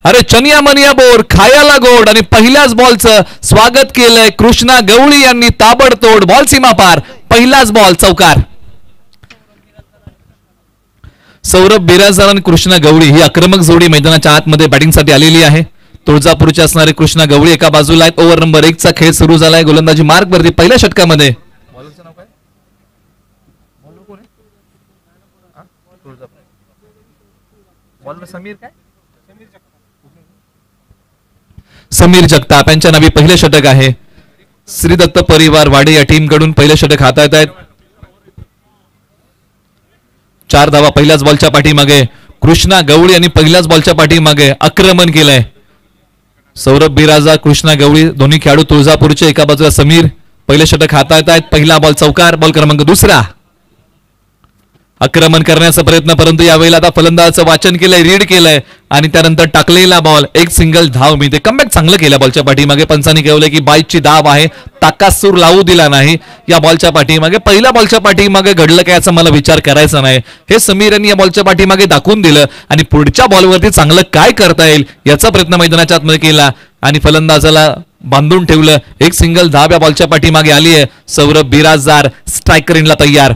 अरे चनिया मनिया बोर खायला गोड आणि पहिल्याच बॉलचं स्वागत केलंय कृष्णा गवळी यांनी ताबडतोड बॉल सीमा पार पहिलाच बॉल चौकार. सौरभ बिराजदार आणि कृष्णा गवळी ही आक्रमक जोडी मैदानाच्या आतमध्ये बॅटिंगसाठी आलेली आहे. तुळजापूरचे असणारे कृष्णा गवळी एका बाजूला आहेत. ओव्हर नंबर 1 चा खेळ सुरू झालाय. गोलंदाजी मार्क वरती पहिल्या षटकामध्ये समीर जगताप यांच्या नावी पहिले षटक आहे. श्री दत्त परिवार वाडे या टीम कडून पहिले षटक हाताळत आहेत. 4 धावा पहिल्याच बॉलच्या पाठीमागे. कृष्णा गवळी यांनी पहिल्याच बॉलच्या पाठीमागे आक्रमण केलंय. सौरभ बिराजा कृष्णा गवळी दोन्ही खेळाडू तुळजापूरचे एका बाजूला समीर पहिले षटक हाताळत आहेत. पहिला बॉल चौकार. बॉल क्रमांक 2 आक्रमण करण्याचा प्रयत्न परंतु यावेळेला आता फलंदाजाचं वाचन केलंय रीड केलंय आणि त्यानंतर टाकलेला बॉल एक सिंगल धाव मिळते. कमबॅक चांगलं केलं बॉलच्या पाठीमागे. पंचांनी कळवलंय की 22ची धाव आहे. ताकासूर लावू दिला नाही या बॉलच्या पाठीमागे. पहिल्या बॉलच्या पाठीमागे घडलं काय याचा मला विचार करायचा नाही. हे समीर यांनी या बॉलच्या पाठीमागे दाखवून दिलं आणि पुढच्या बॉलवरती चांगलं काय करता येईल याचा प्रयत्न मैदानाच्या आतमध्ये केला आणि फलंदाजाला बांधून ठेवलं. एक सिंगल धाव या बॉलच्या पाठीमागे आली आहे. सौरभ बिराजदार स्ट्रायकर इनला तयार.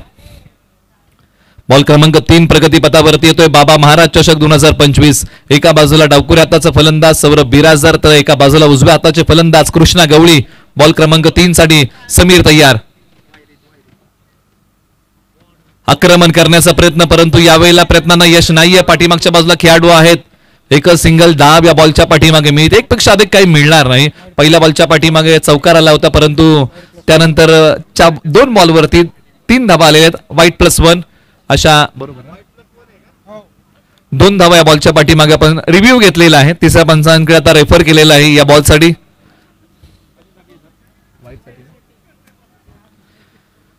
बॉल क्रमांक 3 प्रगतीपथावरती येतोय. बाबा महाराज चषक 2025. एका बाजूला डावकुऱ्या हाताचा फलंदाज सौरभ बिराजदार तर एका बाजूला उजव्या हाताचे फलंदाज कृष्णा गवळी. बॉल क्रमांक 3 साठी समीर तयार. आक्रमण करण्याचा प्रयत्न परंतु यावेळेला प्रयत्नांना यश नाहीये. पाठीमागच्या बाजूला खेळाडू आहेत. एक सिंगल धाव या बॉलच्या पाठीमागे मिळते. एक पेक्षा अधिक काही मिळणार नाही. पहिल्या बॉलच्या पाठीमागे चौकार आला होता परंतु त्यानंतर 2 बॉलवरती 3 धावा आलेल्या आहेत. वाईट +1 अशा 2 धावा या बॉलच्या पाठीमागे आपण रिव्ह्यू घेतलेला आहे. तिसऱ्या पंचांकडे आता रेफर केलेला आहे या बॉलसाठी.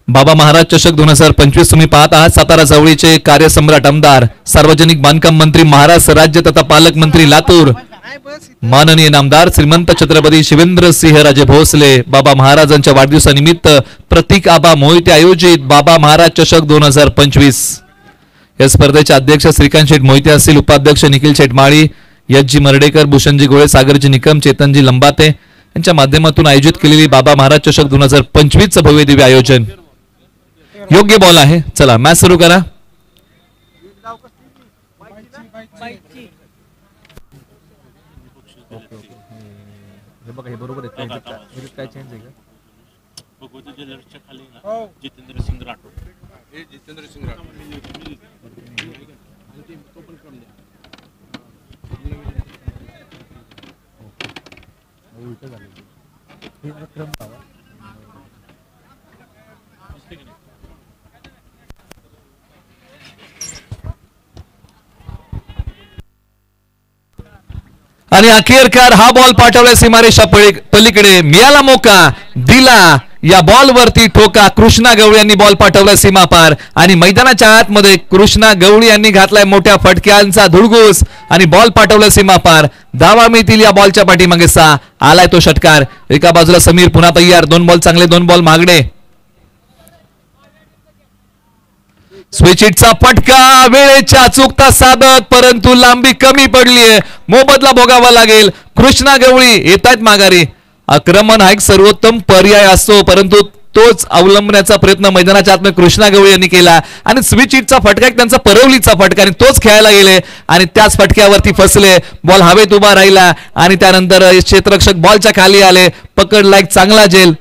बाबा महाराज चषक 2025 तुम्ही पाहत आहात. सातारा जवळीचे कार्यसम्राट आमदार सार्वजनिक बांधकाम मंत्री महाराष्ट्र राज्य तथा पालकमंत्री लातूर माननीय नामदार श्रीमंत छत्रपती शिवेंद्र सिंह राजे भोसले बाबा महाराजांच्या वाढदिवसानिमित्त प्रतीक आबा मोहिते आयोजित बाबा महाराज चषक 2025 या स्पर्धेचे अध्यक्ष श्रीकांत शेठ मोहिते असतील. उपाध्यक्ष निखिल शेठ माळी, यशजी मर्डेकर, भूषणजी गोळे, सागरजी निकम, चेतनजी लंबाते यांच्या माध्यमातून आयोजित केलेली बाबा महाराज चषक 2025 चं भव्य दिव्य आयोजन. योग्य बॉल आहे. चला मॅच सुरू करा. बघा हे बरोबर आहे काय चेंज आहे का? भगवती ज्वेलर्सच्या खाली ना जितेंद्र सिंग राठोड. हे जितेंद्र सिंग राठोड तो पण कम द्या. उलट झालं हे क्रम लावा. आणि अखेरकार हा बॉल पाठवला सीमारेषा पलीकडे. मिळाला मोका, दिला या बॉल वरती ठोका. कृष्णा गवळी यांनी बॉल पाठवला सीमा पार आणि मैदानाच्या आतमध्ये कृष्णा गवळी यांनी घातलाय मोठ्या फटक्यांचा धुडगूस आणि बॉल पाठवला सीमा पार. धावा मिळतील या बॉलच्या पाठीमागे 6. आलाय तो षटकार. एका बाजूला समीर पुन्हा तयार. 2 बॉल चांगले, 2 बॉल मागणे. स्विचिटचा फटका वेळेच्या चुकता साधत परंतु लांबी कमी पडलीये. मोबदला भोगावा लागेल. कृष्णा गवळी येतात माघारी. आक्रमण हा एक सर्वोत्तम पर्याय असतो परंतु तोच अवलंबण्याचा प्रयत्न मैदानाच्या आतमध्ये कृष्णा गवळी यांनी केला आणि स्विचिटचा फटका एक त्यांचा परवलीचा फटका आणि तोच खेळायला गेले आणि त्याच फटक्यावरती फसले. बॉल हवेत उभा राहिला आणि त्यानंतर क्षेत्ररक्षक बॉलच्या खाली आले. पकडला एक चांगला झेल.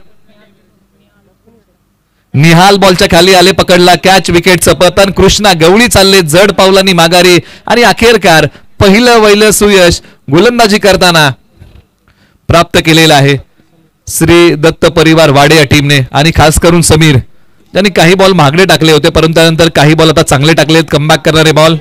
निहाल बॉलच्या खाली आले. पकडला कॅच. विकेटचं पतन. कृष्णा गवळी चालले जड पावलांनी माघारी आणि अखेरकार पहिलं सुयश गोलंदाजी करताना प्राप्त केलेलं आहे श्री दत्त परिवार वाडे या टीमने आणि खास करून समीर ज्यांनी काही बॉल मागणे टाकले होते परंतु त्यानंतर काही बॉल आता चांगले टाकलेत. कमबॅक करणारे बॉल.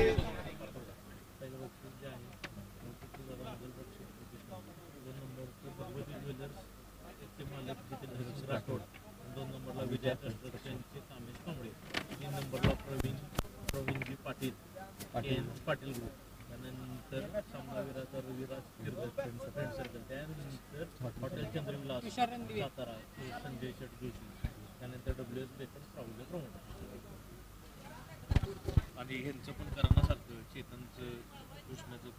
पाटील ग्रुप त्यानंतर सामनावीराचा रविराज फ्रेंड सर्कल त्यानंतर हॉटेल चंद्रविलास सातारा संजय शेट जोशी त्यानंतर WS बेकर्स राहुल प्रमोद आणि ह्यांचं पण करायला सारखं चेतनचं कृष्णाचं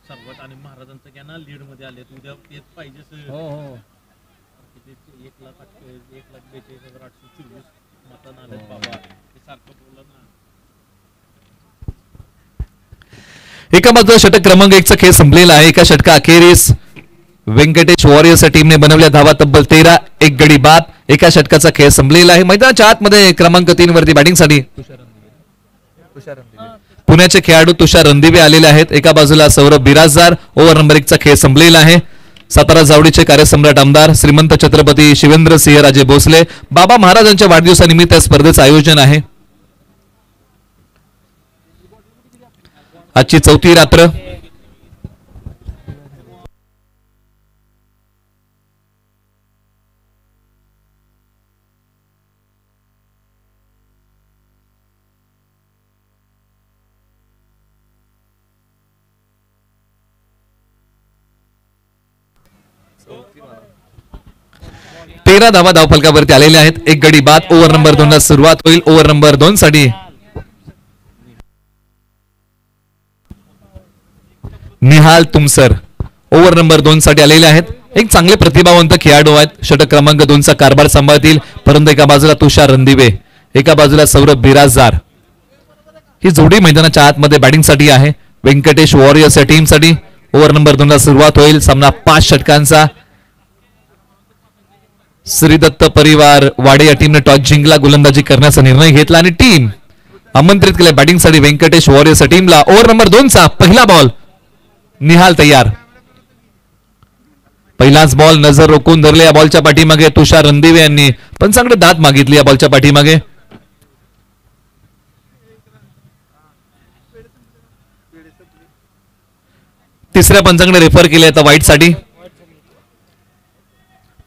सर्वात आणि महाराजांचं क्या ना लीड मध्ये आले उद्या तेच पाहिजे हो हो 1,42,824 मतांना आले बाबा हे सारखं बोललं ना. एका बाजूला षटक क्रमांक 1 चा खेळ संपलेला आहे. एका षटका अखेरीस व्यंकटेश वॉरियर्सच्या टीमने बनवल्या धावा तब्बल 13, एक गडी बाद. एका षटकाचा खेळ संपलेला आहे. मैदानाच्या आतमध्ये क्रमांक 3 वरती बॅटिंगसाठी तुषार पुण्याचे खेळाडू तुषार रणदिवे आलेले आहेत. एका बाजूला सौरभ बिराजदार. ओव्हर नंबर 1 चा खेळ संपलेला आहे. सातारा जावडीचे कार्यसम्राट आमदार श्रीमंत छत्रपती शिवेंद्र सिंह राजे भोसले बाबा महाराजांच्या वाढदिवसानिमित्त या स्पर्धेचं आयोजन आहे. आजची 4थी रात्र. तेरा धावा धावफलकावरती आलेल्या आहेत. एक गडी बाद. ओव्हर नंबर 2 ला सुरुवात होईल. ओव्हर नंबर 2 साठी निहाल तुमसर ओव्हर नंबर 2 साठी आलेले आहेत. एक चांगले प्रतिभावंत खेळाडू आहेत. षटक क्रमांक 2 चा कारभार सांभाळतील. परंतु एका बाजूला तुषार रणदिवे, एका बाजूला सौरभ बिराजदार. ही जोडी मैदानाच्या आतमध्ये बॅटिंगसाठी आहे. व्यंकटेश वॉरियर्स या टीमसाठी ओव्हर नंबर 2 ला सुरुवात होईल. सामना 5 षटकांचा. श्रीदत्त परिवार वाडे या टीमने टॉस जिंकला, गोलंदाजी करण्याचा निर्णय घेतला आणि टीम आमंत्रित केले बॅटिंगसाठी व्यंकटेश वॉरियर्स टीमला. ओव्हर नंबर 2 चा पहिला बॉल. निहाल तयार. पहिलाच बॉल नजर रोखून धरले या बॉलच्या पाठीमागे तुषार रणदिवे यांनी पंचांकडे दाद मागितली या बॉलच्या पाठीमागे. तिसऱ्या पंचांकडे रेफर केले आता वाईट साठी.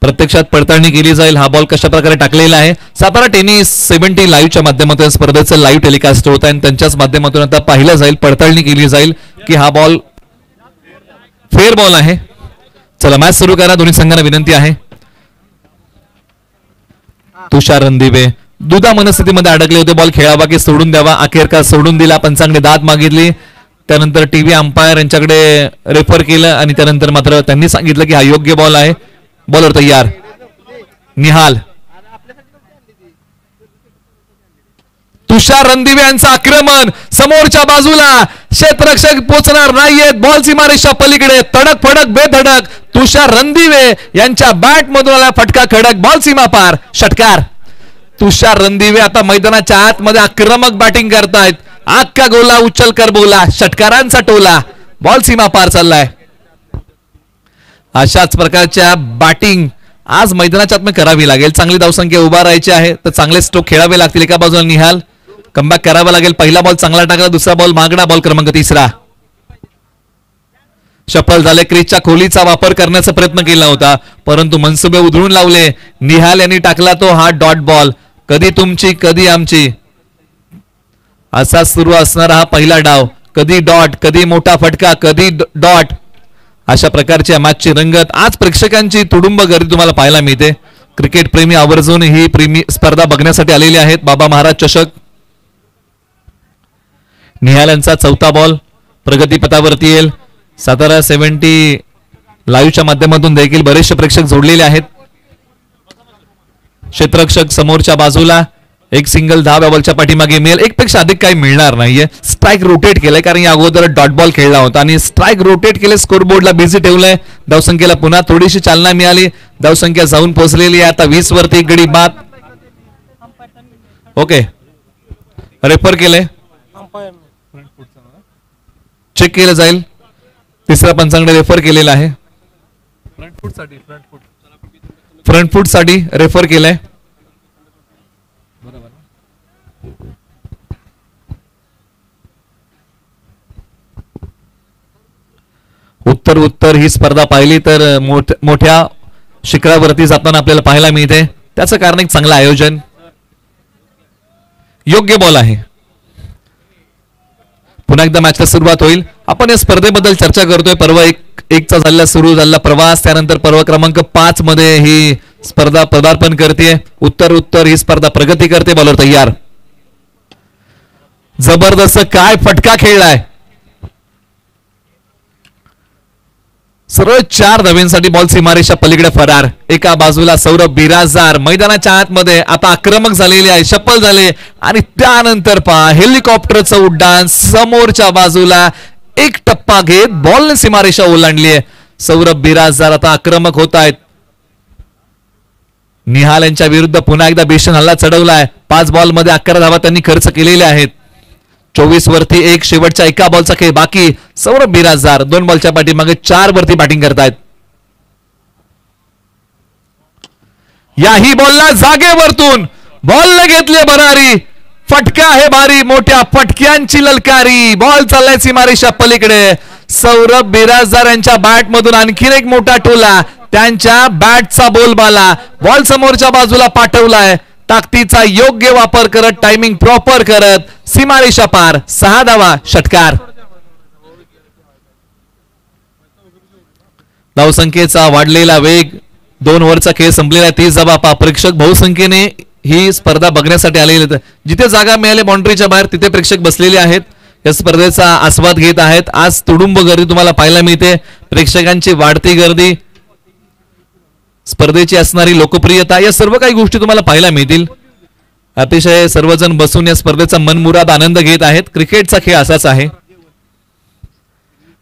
प्रत्यक्षात पडताळणी केली जाईल हा बॉल कशा प्रकारे टाकलेला आहे. सातारा टेनिस 70 लाईव्हच्या माध्यमातून स्पर्धेचं लाईव्ह टेलिकास्ट होत आहे आणि त्यांच्याच माध्यमातून आता पाहिलं जाईल, पडताळणी केली जाईल की हा बॉल फेअर बॉल आहे. चला मॅच सुरू करा. दोन्ही संघांना विनंती आहे. तुषार रणदिवे दुधा मनस्थितीमध्ये अडकले होते. बॉल खेळावा की सोडून द्यावा. अखेरकार सोडून दिला. पंचांकडे दाद मागितली. त्यानंतर टीव्ही अंपायर यांच्याकडे रेफर केलं आणि त्यानंतर मात्र त्यांनी सांगितलं की हा योग्य बॉल आहे. बॉलर तयार. निहाल. तुषार रणदिवे यांचं आक्रमण समोरच्या बाजूला. क्षेत्ररक्षक पोहोचणार नाहीयेत. बॉल सीमारेषा पलीकडे. तडक फडक बेधडक तुषार रणदिवे यांच्या बॅट मधून आला फटका. खडक. बॉल सीमा पार. षटकार. तुषार रणदिवे आता मैदानाच्या आतमध्ये आक्रमक बॅटिंग करतायत. अख्खा गोला उचल कर बोला. षटकारांचा टोला. बॉल सीमा पार चाललाय. अशाच प्रकारच्या बॅटिंग आज मैदानाच्या आत करावी लागेल. चांगली धावसंख्या उभा राहायची आहे तर चांगले स्ट्रोक खेळावे लागतील. एका बाजूला निहाल कमबॅक करावा लागेल. पहिला बॉल चांगला टाकला. दुसरा बॉल मागणा. बॉल क्रमांक 3 सफल झाले. क्रीजच्या खोलीचा वापर करण्याचा प्रयत्न केला होता परंतु मनसुबे उधळून लावले. निहाल यांनी टाकला तो हा डॉट बॉल. कधी तुमची कधी आमची असा सुरू असणारा हा पहिला डाव. कधी डॉट, कधी मोठा फटका, कधी डॉट. अशा प्रकारच्या मॅचची रंगत आज प्रेक्षकांची तुडुंब गर्दी तुम्हाला पाहायला मिळते. क्रिकेट प्रेमी आवर्जून ही स्पर्धा बघण्यासाठी आलेले आहेत. बाबा महाराज चषक. निहाल यांचा 4था बॉल प्रगतीपथावरती येईल. सातारा 70 लाईव्हच्या माध्यमातून देखील बरेचसे प्रेक्षक जोडलेले आहेत. क्षेत्ररक्षक समोरच्या बाजूला. एक सिंगल धाव बॉलच्या पाठीमागे मिळेल. एक पेक्षा अधिक काही मिळणार नाहीये. स्ट्राईक रोटेट केलंय कारण या अगोदर डॉट बॉल खेळला होता आणि स्ट्राईक रोटेट केले. स्कोर बोर्डला बिझी ठेवलंय. धावसंख्येला पुन्हा थोडीशी चालना मिळाली. धावसंख्या जाऊन पोहोचलेली आहे आता 20 वरती. एक गडी बाद. ओके रेफर केलंय. चेक केलं जाईल. तिसऱ्या पंचांकडे रेफर केलेला आहे. फ्रंट फूट साठी रेफर केलंय. उत्तर ही स्पर्धा पाहिली तर मोठ्या शिखरावरती जाताना आपल्याला पाहायला मिळते. त्याचं कारण एक चांगलं आयोजन. योग्य बॉल आहे. पुन्हा एकदा मॅचला सुरुवात होईल. आपण या स्पर्धेबद्दल चर्चा करतोय. पर्व एकचा सुरू झालेला प्रवास. त्यानंतर पर्व क्रमांक 5 मध्ये ही स्पर्धा पदार्पण करते. उत्तर ही स्पर्धा प्रगती करते. बॉलर तयार. जबरदस्त काय फटका खेळलाय. सरळ 4 धावांसाठी बॉल सीमारेषा पलीकडे फरार. एका बाजूला सौरभ बिराजदार मैदानाच्या आतमध्ये आता आक्रमक झालेले आहे, सफल झाले आणि त्यानंतर पहा हेलिकॉप्टरचं उड्डाण. समोरच्या बाजूला एक टप्पा घेत बॉलने सीमारेषा ओलांडली आहे. सौरभ बिराजदार आता आक्रमक होत आहेत. निहाल यांच्या विरुद्ध पुन्हा एकदा भीषण हल्ला चढवलाय. 5 बॉल मध्ये 11 धावा त्यांनी खर्च केलेल्या आहेत. 24 वरती 1 शेवटच्या एका बॉलचा खेळ बाकी. सौरभ बिराजदार 2 बॉलच्या पाठीमागे 4 वरती बॅटिंग करतायत. याही बॉलला जागेवरतून बॉलने घेतले भरारी. फटका आहे भारी, मोठ्या फटक्यांची ललकारी. बॉल चाललाय सीमारेषा पलीकडे. सौरभ बिराजदार यांच्या बॅट मधून आणखीन एक मोठा टोला. त्यांच्या बॅटचा बोलबाला बॉल समोरच्या बाजूला पाठवलाय. ताकदीचा योग्य वापर करत, टायमिंग प्रॉपर करत सीमारेषा पार. 6 धावा, षटकार. धावसंख्येचा वाढलेला वेग. 2 ओव्हरचा खेळ संपलेला. 30 धावा. प्रेक्षक बहुसंख्येने ही स्पर्धा बघण्यासाठी आलेले आहेत. जिथे जागा मिळाली बाउंड्रीच्या बाहेर तिथे प्रेक्षक बसलेले आहेत. या स्पर्धेचा आस्वाद घेत आहेत. आज तुडुंब गर्दी तुम्हाला पाहायला मिळते. प्रेक्षकांची वाढती गर्दी, स्पर्धेची असणारी लोकप्रियता, या सर्व काही गोष्टी तुम्हाला पाहायला मिळतील. अतिशय सर्वजण बसून या स्पर्धेचा मनमुराद आनंद घेत आहेत. क्रिकेटचा खेळ असाच आहे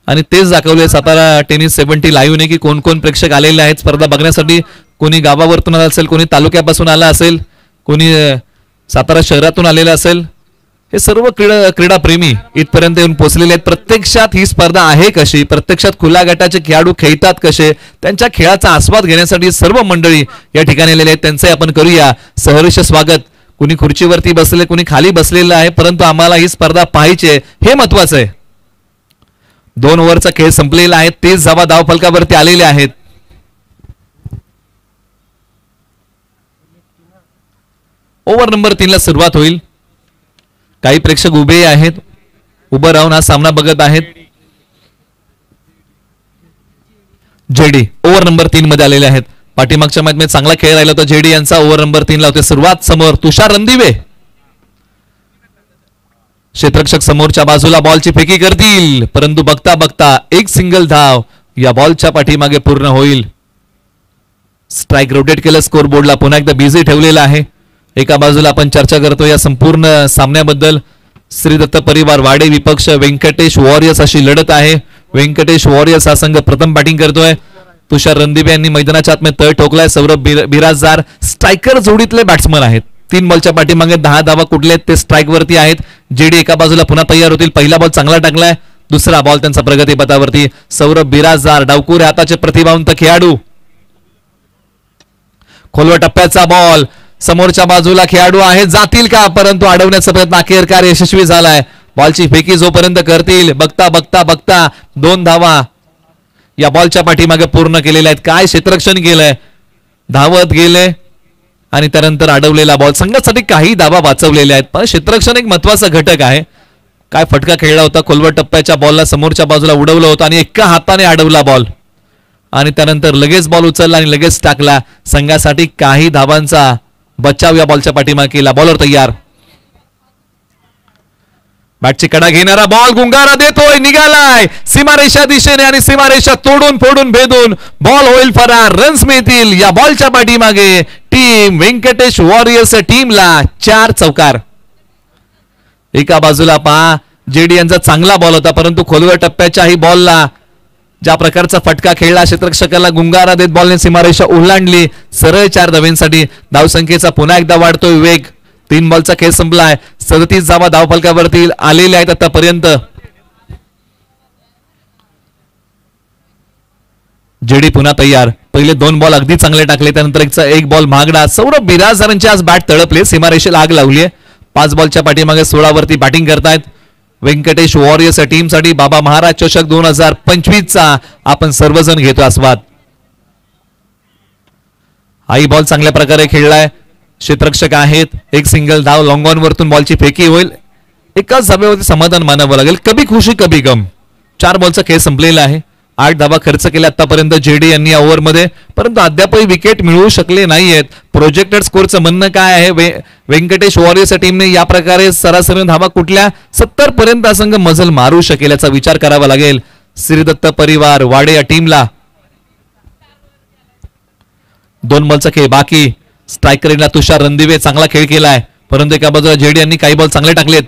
आणि तेच दाखवले सातारा टेनिस 70 लाईव्हने की कोण कोण प्रेक्षक आलेले आहेत स्पर्धा बघण्यासाठी. कोणी गावावरतून आला असेल, कोणी तालुक्यापासून आला असेल, कोणी सातारा शहरातून आलेला असेल. हे सर्व क्रीडाप्रेमी इथपर्यंत येऊन पोहोचलेले आहेत. प्रत्यक्षात ही स्पर्धा आहे कशी, प्रत्यक्षात खुल्या गटाचे खेळाडू खेळतात कसे, त्यांच्या खेळाचा आस्वाद घेण्यासाठी सर्व मंडळी या ठिकाणी आलेले आहेत. त्यांचे आपण करूया सहर्ष स्वागत. कुणी खुर्चीवरती बसले, कुणी खाली बसलेलं आहे, परंतु आम्हाला ही स्पर्धा पाहायची आहे हे महत्वाचं आहे. 2 ओव्हरचा खेळ संपलेला आहे. 30 धावा धावफलकावरती आलेले आहेत. ओव्हर नंबर 3 ला सुरुवात होईल. काही प्रेक्षक उभे आहेत, उभं राहून हा सामना बघत आहेत. जेडी ओव्हर नंबर 3 मध्ये आलेले आहेत. पाठीमागच्या मॅच मध्ये चांगला खेळ राहिला होता जेडी यांचा. ओव्हर नंबर 3 ला होते सुरुवात. समोर तुषार रणदिवे. क्षेत्ररक्षक समोरच्या बाजूला बॉलची फेकी करतील, परंतु बघता बघता एक सिंगल धाव या बॉलच्या पाठीमागे पूर्ण होईल. स्ट्राईक रोटेट केलं. स्कोर बोर्डला पुन्हा एकदा बिझी ठेवलेला आहे. एका बाजूला आपण चर्चा करतो या संपूर्ण सामन्याबद्दल. श्री दत्त परिवार वाडे विपक्ष व्यंकटेश वॉरियर्स अशी लढत आहे. व्यंकटेश वॉरियर्स हा संघ प्रथम बॅटिंग करतोय. तुषार रणदिवे यांनी मैदानाच्या आतमध्ये तळ ठोकलाय. सौरभ बिराजदार स्ट्रायकर जोडीतले बॅट्समन आहेत. 3 बॉलच्या पाठीमागे 10 धावा कुठले ते स्ट्राईक वरती आहेत. जेडी एका बाजूला पुन्हा तयार होतील. पहिला बॉल चांगला टाकलाय. दुसरा बॉल त्यांचा प्रगतीपथावरती. सौरभ बिराजदार डावकुरे हाताचे प्रतिभावंत खेळाडू. खोलवा टप्प्याचा बॉल. समोरच्या बाजूला खेळाडू आहेत, जातील का, परंतु अडवण्याचा प्रयत्न अखेरकार यशस्वी झालाय. बॉलची फेकी जोपर्यंत करतील बघता बघता बघता 2 धावा या बॉलच्या पाठीमागे पूर्ण केलेल्या आहेत. काय क्षेत्ररक्षण केलंय, धावत गेले आणि त्यानंतर अडवलेला बॉल. संघासाठी काही धावा वाचवलेल्या आहेत, पण क्षेत्ररक्षण एक महत्वाचा घटक आहे. काय फटका खेळला होता. खोलवर टप्प्याच्या बॉलला समोरच्या बाजूला उडवलं होतं आणि एका हाताने अडवला बॉल आणि त्यानंतर लगेच बॉल उचलला आणि लगेच टाकला. संघासाठी काही धावांचा बचाव या बॉलच्या पाठीमागे केला. बॉलर तयार. बॅटची कडा घेणारा बॉल गुंगारा देतोय, निघालाय सीमारेषा दिशेने आणि सीमारेषा तोडून फोडून भेदून बॉल होईल फरार. रन्स मिळतील या बॉलच्या पाठीमागे. टीम व्यंकटेश वॉरियर्स टीमला 4 चौकार. एका बाजूला पहा जेडी यांचा चांगला बॉल होता, परंतु खोलवर टप्प्याच्याही बॉलला ज्या प्रकारचा फटका खेळला, क्षेत्ररक्षकाला गुंगारा देत बॉलने सीमारेषा ओलांडली. सरळ 4 धावांसाठी. धावसंख्येचा पुन्हा एकदा वाढतोय वेग. 3 बॉलचा खेळ संपलाय. 37 धावा धावफलकावरती आलेल्या आहेत आतापर्यंत. जेडी पुन्हा तयार. पहिले 2 बॉल अगदी चांगले टाकले, त्यानंतर एक बॉल महागडा. सौरभ बिराजदारांची आज बॅट तळपले, सीमारेषेला आग लावली आहे. 5 बॉलच्या पाठीमागे 16 वरती बॅटिंग करतायत व्यंकटेश वॉरियर्स टीमसाठी. बाबा महाराज चषक 2025चा आपण सर्वजण घेतो आस्वाद. हाही बॉल चांगल्या प्रकारे खेळलाय. क्षेत्ररक्षक आहेत. एक सिंगल धाव. लॉंग ऑन वरतून बॉलची फेकी होईल. एकाच धाब्यावरती समाधान मानावं लागेल. कभी खुशी कभी गम. 4 बॉलचा खेळ संपलेला आहे. 8 धावा खर्च केल्या आतापर्यंत जेडी यांनी या ओव्हरमध्ये, परंतु अद्यापही विकेट मिळवू शकले नाहीयेत. प्रोजेक्टेड स्कोरचं म्हणणं काय आहे, व्यंकटेश वॉरियर्सच्या टीमने या प्रकारे सरासरी धावा कुठल्या 70 पर्यंत संघ मजल मारू शकेल याचा विचार करावा लागेल श्रीदत्त परिवार वाडे या टीमला. 2 बॉलचा खेळ बाकी. स्ट्रायकरला तुषार रणदिवे चांगला खेळ केलाय, परंतु एका बाजूला जेडी यांनी काही बॉल चांगले टाकलेत.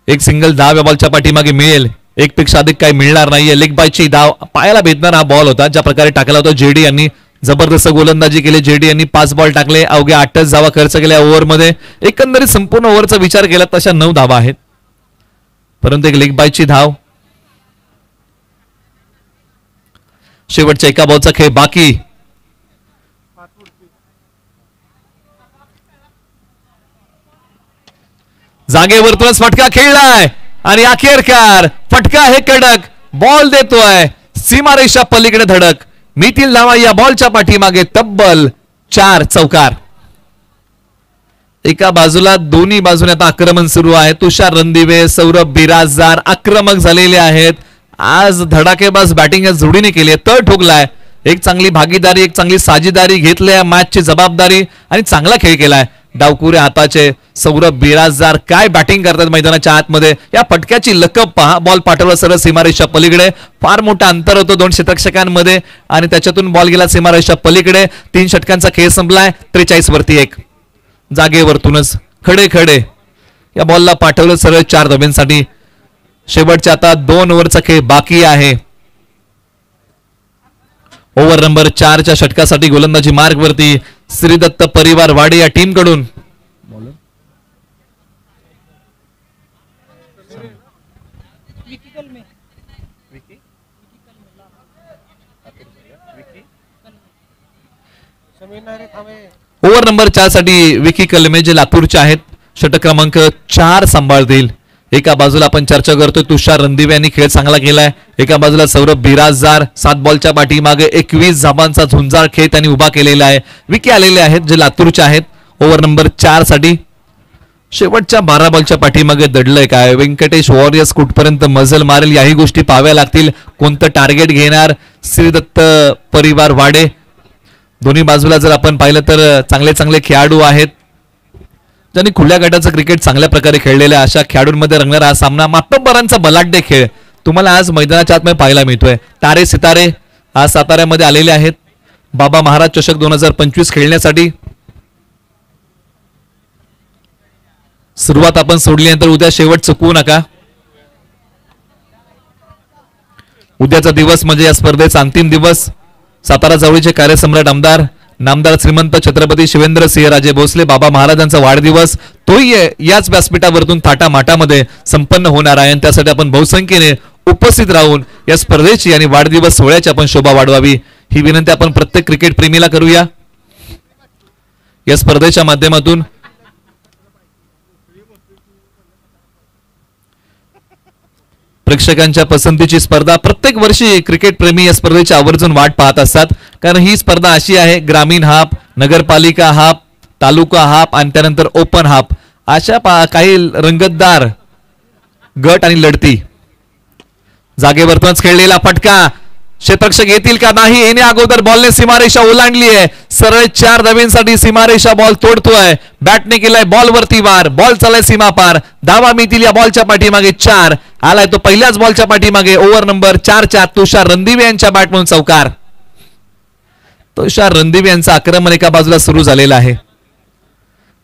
एक सिंगल धाव या बॉलच्या पाठीमागे मिळेल, एक पेक्षा अधिक काही मिळणार नाहीये. लेग बायची धाव पायाला भेटणारा हा बॉल होता, ज्या प्रकारे टाकला होता जेडी यांनी. जबरदस्त गोलंदाजी केली जेडी यांनी, 5 बॉल टाकले, अवघ्या 8च धावा खर्च केल्या ओव्हरमध्ये. एकंदरीत संपूर्ण ओव्हरचा विचार केला तशा 9 धावा आहेत, परंतु एक लेग बायची धाव. शेवटच्या एका बॉलचा खेळ बाकी. जागेवरतूनच फटका खेळलाय आणि अखेरकार फटका हे कडक बॉल देतोय सीमारेषा पलीकडे धडक. मितील धावा या बॉलच्या पाठीमागे तब्बल 4 चौकार. एका बाजूला दोन्ही बाजूने आता आक्रमण सुरू आहे. तुषार रणदिवे, सौरभ बिराजदार आक्रमक झालेले आहेत. आज धडाकेबाज बॅटिंग या जोडीने केली आहे, तळ ठोकलाय. एक चांगली भागीदारी, एक चांगली साजेदारी घेतली आहे, मॅचची जबाबदारी आणि चांगला खेळ केलाय. डावकुरे हाताचे सौरभ बिराजदार काय बॅटिंग करतात मैदानाच्या आतमध्ये. या फटक्याची लकब पहा, बॉल पाठवला सरळ सीमारेषा पलीकडे. फार मोठा अंतर होतो 2 षटकांमध्ये आणि त्याच्यातून बॉल गेला सीमारेषा पलीकडे. 3 षटकांचा खेळ संपलाय, 43 वरती 1. जागेवरतूनच खडे खडे या बॉलला पाठवलं सरळ 4 धाब्यांसाठी. शेवटच्या आता 2 ओव्हरचा खेळ बाकी आहे. ओव्हर नंबर 4च्या षटकासाठी गोलंदाजी मार्ग वरती श्रीदत्त परिवार वाडे या टीम कडून. ओव्हर नंबर 4 साठी विकी कलमे जे लातूरचे आहेत, षटक क्रमांक 4 सांभाळतील. एका बाजूला आपण चर्चा करतोय तुषार रणदिवे यांनी खेळ चांगला केलाय, एका बाजूला सौरभ बिराजदार 7 बॉलच्या पाठीमागे 21 धाबांचा झुंजार खेळ त्यांनी उभा केलेला आहे. विकी आलेले आहेत जे लातूरचे आहेत. ओव्हर नंबर 4 साठी शेवटच्या 12 बॉलच्या पाठीमागे दडलंय काय, व्यंकटेश वॉरियर्स कुठपर्यंत मजल मारेल याही गोष्टी पाहाव्या लागतील. कोणतं टार्गेट घेणार श्रीदत्त परिवार वाडे. दोन्ही बाजूला जर आपण पाहिलं तर चांगले चांगले खेळाडू आहेत ज्यांनी खुल्या गटाचं क्रिकेट चांगल्या प्रकारे खेळलेलं आहे. अशा खेळाडूंमध्ये रंगणारा हा सामना मातब्बरांचा बलाढ्य खेळ तुम्हाला आज मैदानाच्या आतमध्ये पाहायला मिळतोय. तारे सितारे आज साताऱ्यामध्ये आलेले आहेत बाबा महाराज चषक 2025 खेळण्यासाठी. सुरुवात आपण सोडल्यानंतर उद्या शेवट चुकवू नका. उद्याचा दिवस म्हणजे या स्पर्धेचा अंतिम दिवस. सातारा जवळचे कार्यसम्राट आमदार नामदार श्रीमंत छत्रपती शिवेंद्र सिंहराजे भोसले बाबा महाराजांचा वाढदिवस तोही याच व्यासपीठावरतून थाटामाटामध्ये संपन्न होणार आहे. आणि त्यासाठी आपण बहुसंख्येने उपस्थित राहून या स्पर्धेची आणि वाढदिवस सोहळ्याची आपण शोभा वाढवावी ही विनंती आपण प्रत्येक क्रिकेट प्रेमीला करूया. या स्पर्धेच्या माध्यमातून प्रेक्षकांच्या पसंतीची स्पर्धा. प्रत्येक वर्षी क्रिकेट प्रेमी या स्पर्धेची आवर्जून वाट पाहत असतात, कारण ही स्पर्धा अशी आहे ग्रामीण हाफ, नगरपालिका हाफ, तालुका हाफ आणि त्यानंतर ओपन हाफ अशा काही रंगतदार गट आणि लढती. जागेवरतूनच खेळलेला फटका क्षेत्ररक्षक येतील का नाही येणे अगोदर बॉलने सीमारेषा ओलांडली आहे. सरळ 4 धाब्यांसाठी सीमारेषा बॉल तोडतोय. बॅटने केलाय बॉल वरती वार, बॉल चालाय सीमा पार. धावा मिळतील या बॉलच्या पाठीमागे 4. आलाय तो पहिल्याच बॉलच्या पाठीमागे. ओव्हर नंबर 4 तुषार रणदिवे यांच्या बॅटमधून चौकार. तुषार रणदिवे यांचं आक्रमण एका बाजूला सुरू झालेलं आहे.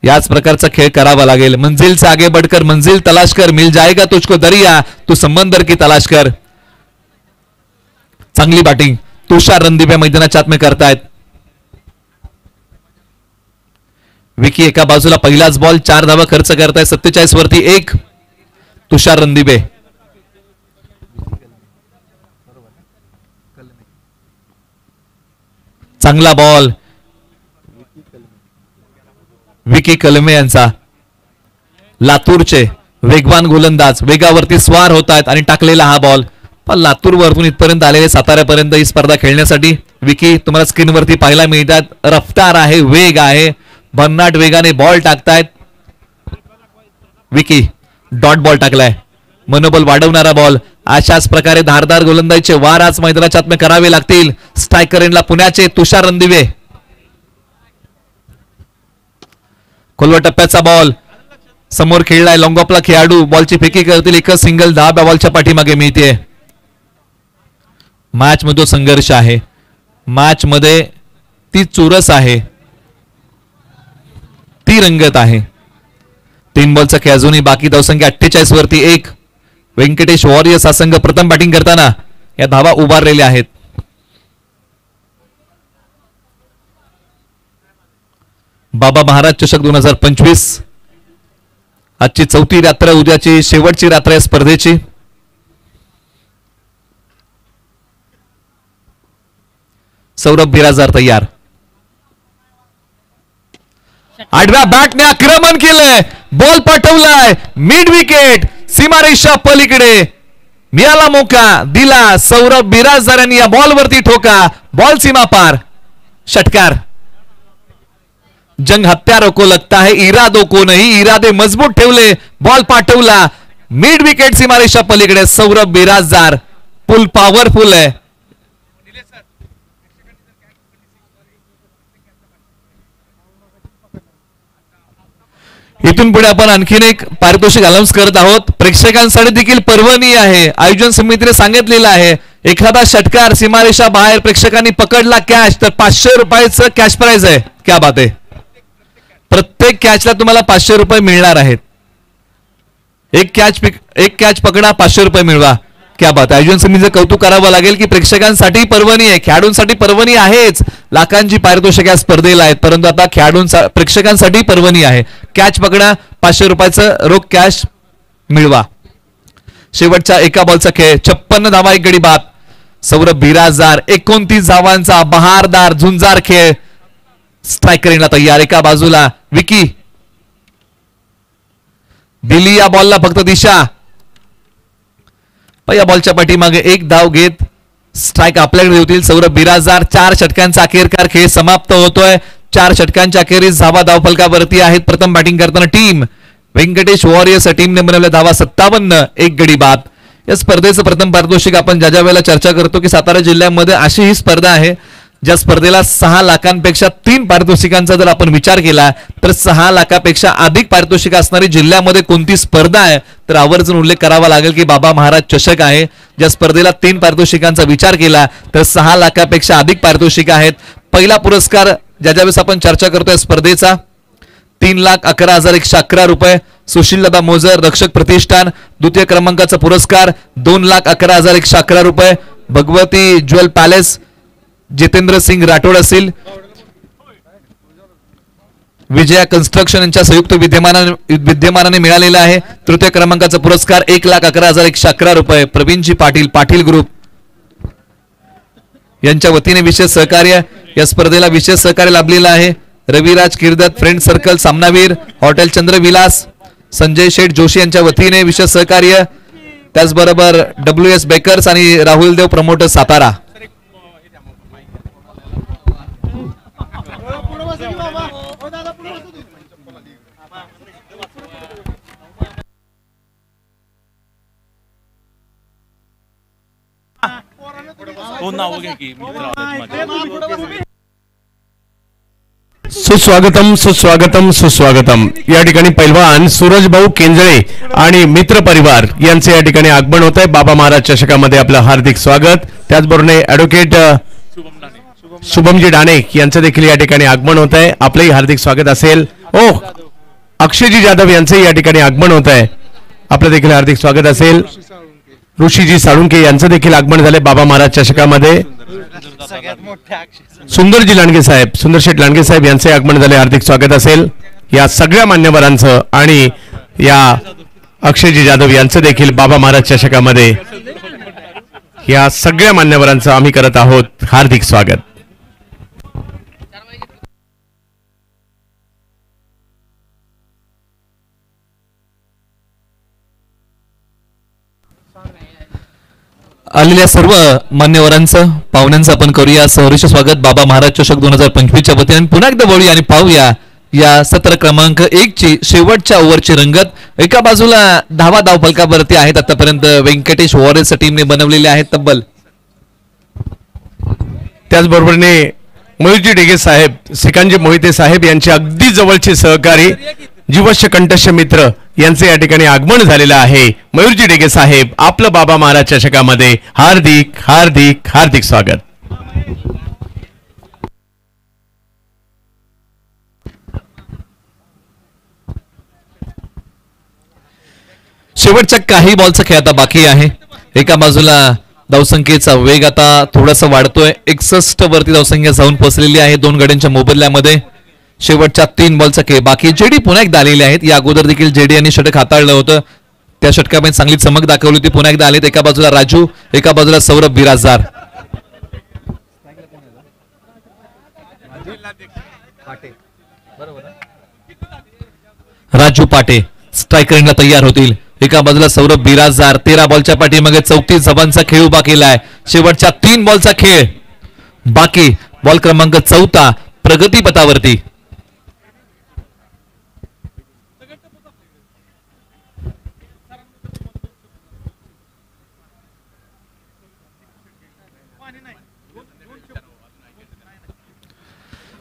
याच प्रकारचा खेळ करावा लागेल. मंजिल से आगे बढ़कर मंजिल तलाश कर, मिल जाएगा तुझको दरिया, तू समंदर की तलाश कर. चांगली बॅटिंग तुषार रणदिवे मैदानाच्या आत में करतायत. विकी एका बाजूला पहिलाच बॉल 4 धावा खर्च करताय. 47 वरती 1. तुषार रणदिवे चांगला बॉल विकी कलमे यांचा. लातूरचे वेगवान गोलंदाज वेगावरती स्वार होत आहेत आणि टाकलेला हा बॉल. पण लातूर वरून इथपर्यंत आलेले साताऱ्यापर्यंत ही स्पर्धा खेळण्यासाठी विकी तुम्हाला स्क्रीनवरती पाहायला मिळतात. रफ्तार आहे, वेग आहे, भन्नाट वेगाने बॉल टाकतायत. विकी डॉट बॉल टाकलाय. मनोबल वाढवणारा बॉल. अशाच प्रकारे धारदार गोलंदाजीचे वार आज मैदानाच्या आतमध्ये करावे लागतील. स्ट्रायकर एंडला पुण्याचे तुषार रणदिवे. खोलवर टप्प्याचा बॉल समोर खेळलाय लॉंगॉपला खेळाडू. बॉलची फेकी करतील. एकच सिंगल 10 बॉलच्या पाठीमागे मिळते. मॅच मध्ये संघर्ष आहे. मॅच मध्ये ती चुरस आहे, ती रंगत आहे. 3 बॉलचा खेळ अजूनही बाकी. धावसंख्या 48 वरती 1. व्यंकटेश वॉरियर्स हा संघ प्रथम बॅटिंग करताना या धावा उभारलेल्या आहेत. बाबा महाराज चषक 2025 आजची 4थी रात्र, उद्याची शेवटची रात्र या स्पर्धेची. सौरभ बिराजदार तयार. 8व्या बॅटने आक्रमण केलंय. बॉल पाठवलाय मिड विकेट. सीमारेषा पलीकडे मिळाला मौका. दिला सौरभ बिराजदार यांनी या बॉल वरती ठोका. बॉल सीमा पार. षटकार. जंग हत्यारों को लगता है इरादों को नहीं. इरादे मजबूत ठेवले. बॉल पाठवला मिड विकेट सीमारेषा पलीकडे. सौरभ बिराजदार फुल पॉवरफुल आहे. इथून पुढे आपण आणखीन एक पारितोषिक अनाउन्स करत आहोत. प्रेक्षकांसाठी देखील पर्वणी आहे. आयोजन समितीने सांगितलेलं आहे एखादा षटकार सीमारेषा बाहेर प्रेक्षकांनी पकडला कॅच तर 500 रुपयाचं कॅश प्राइज आहे. क्या बात आहे. प्रत्येक कॅचला तुम्हाला 500 रुपये मिळणार आहेत. एक कॅच पकडा 500 रुपये मिळवा. क्या बात. आयोजन समितीचं कौतुक करावं लागेल की प्रेक्षकांसाठी पर्वणी आहे, खेळाडूंसाठी पर्वणी आहेच. लाखांची पारितोषिक या स्पर्धेला आहेत, परंतु आता प्रेक्षकांसाठी पर्वणी आहे. कॅच पकडा 500 रुपयाचं रोख कॅश मिळवा. शेवटच्या एका बॉलचा खेळ. 56 धावा 1 गडी बाद. सौरभ बिराजदार 29 धावांचा बहारदार झुंजार खेळ. स्ट्रायकर एंडला तयार. एका बाजूला विकी दिली या बॉलला फक्त दिशा. या बॉलच्या पाठीमागे 1 धाव घेत स्ट्राईक आपल्याकडे होतील सौरभ बिराजदार. 4 षटकांचा अखेरकार खेळ समाप्त होतोय. 4 षटकांच्या अखेरीस धावा धावफलकावरती आहेत. प्रथम बॅटिंग करताना टीम व्यंकटेश वॉरियर्स टीमने बनवल्या धावा 57, 1 गडी बाद. या स्पर्धेचं प्रथम पारितोषिक आपण ज्या वेळेला चर्चा करतो की सातारा जिल्ह्यामध्ये अशी ही स्पर्धा आहे ज्या स्पर्धेला 6 लाखांपेक्षा 3 पारितोषिकांचा जर आपण विचार केला तर 6 लाखापेक्षा अधिक पारितोषिक असणारी जिल्ह्यामध्ये कोणती स्पर्धा आहे तर आवर्जून उल्लेख करावा लागेल की बाबा महाराज चषक आहे. ज्या स्पर्धेला 3 पारितोषिकांचा विचार केला तर 6 लाखापेक्षा अधिक पारितोषिक आहेत. पहिला पुरस्कार ज्यावेळेस आपण चर्चा करतोय स्पर्धेचा 3,11,111 रुपये सुशीलदादा मोजर रक्षक प्रतिष्ठान. द्वितीय क्रमांकाचा पुरस्कार 2,11,111 रुपये भगवती ज्वेल पॅलेस जितेंद्र सिंग राठोड असेल. विजया कन्स्ट्रक्शन यांच्या संयुक्त विद्यमानाने मिळालेला आहे. तृतीय क्रमांकाचा पुरस्कार 1,11,111 रुपये प्रवीणजी पाटील पाटील ग्रुप यांच्या वतीने विशेष सहकार्य. या स्पर्धेला विशेष सहकार्य लाभलेलं आहे रविराज किर्दत फ्रेंड सर्कल सामनावीर हॉटेल चंद्रविलास संजय शेठ जोशी यांच्या वतीने विशेष सहकार्य. त्याचबरोबर WS बेकर्स आणि राहुल देव प्रमोटर सातारा. सुस्वागतम सुस्वागतम सुस्वागतम. या ठिकाणी पैलवान सूरज भाऊ केंजळे आणि मित्र परिवार यांचे या ठिकाणी आगमन होत आहे. बाबा महाराज चषकामध्ये आपलं हार्दिक स्वागत. त्याचबरोबर ॲडव्होकेट शुभमजी डाणे यांचं देखील या ठिकाणी आगमन होत आहे. आपलंही हार्दिक स्वागत असेल. अक्षयजी जाधव यांचे या ठिकाणी आगमन होत आहे. आपलं देखील हार्दिक स्वागत असेल. ऋषीजी साळुंके यांचं देखील आगमन झाले बाबा महाराज चषकामध्ये. सुंदरजी लांडगे साहेब सुंदरशेठ लांडगे साहेब यांचे आगमन झाले. हार्दिक स्वागत असेल. या सगळ्या मान्यवरांचं आणि या अक्षयजी जाधव यांचं देखील बाबा महाराज चषकामध्ये या सगळ्या मान्यवरांचं आम्ही करत आहोत हार्दिक स्वागत. आलेल्या सर्व मान्यवरांचं पाहुण्यांचं आपण करूया सहर्ष स्वागत बाबा महाराज चषक 2025 च्या वतीने. पुन्हा एकदा वळूया आणि पाहूया या सत्र क्रमांक 1 ची शेवटच्या ओव्हरची रंगत. एका बाजूला धावा धावफलकावरती आहेत आतापर्यंत व्यंकटेश वॉरियर्स टीमने बनवलेले आहेत तब्बल. त्याचबरोबरने मयूरजी डेगे साहेब, सिकांजी मोहिते साहेब यांचे अगदी जवळचे सहकारी, जीवश्य कंठस्थ मित्र यांचे या ठिकाणी आगमन झालेलं आहे. मयूरजी डेगे साहेब, आपलं बाबा महाराज चषकामध्ये हार्दिक हार्दिक हार्दिक स्वागत. शेवटच्या काही बॉलचा खेळ आता बाकी आहे. एका बाजूला धावसंख्येचा वेग आता थोडासा वाढतोय. 61 वरती धावसंख्या जाऊन पोहोचलेली आहे 2 गड्यांच्या मोबदल्यामध्ये. शेवटच्या 3 बॉलचा खेळ बाकी. जेडी पुन्हा एकदा आलेले आहेत. या अगोदर देखील जेडी यांनी षटक हाताळलं होतं. त्या षटकामध्ये चांगली चमक दाखवली होती. पुन्हा एकदा आलेत. एका बाजूला राजू, एका बाजूला सौरभ बिराजदार. राजू पाटे स्ट्राईक रेंजला तयार होतील. एका बाजूला सौरभ बिराजदार. 13 बॉलच्या पाठीमागे 34 जबांचा खेळ उभा केलाय. शेवटच्या 3 बॉलचा खेळ बाकी. बॉल क्रमांक 14 प्रगतीपथावरती.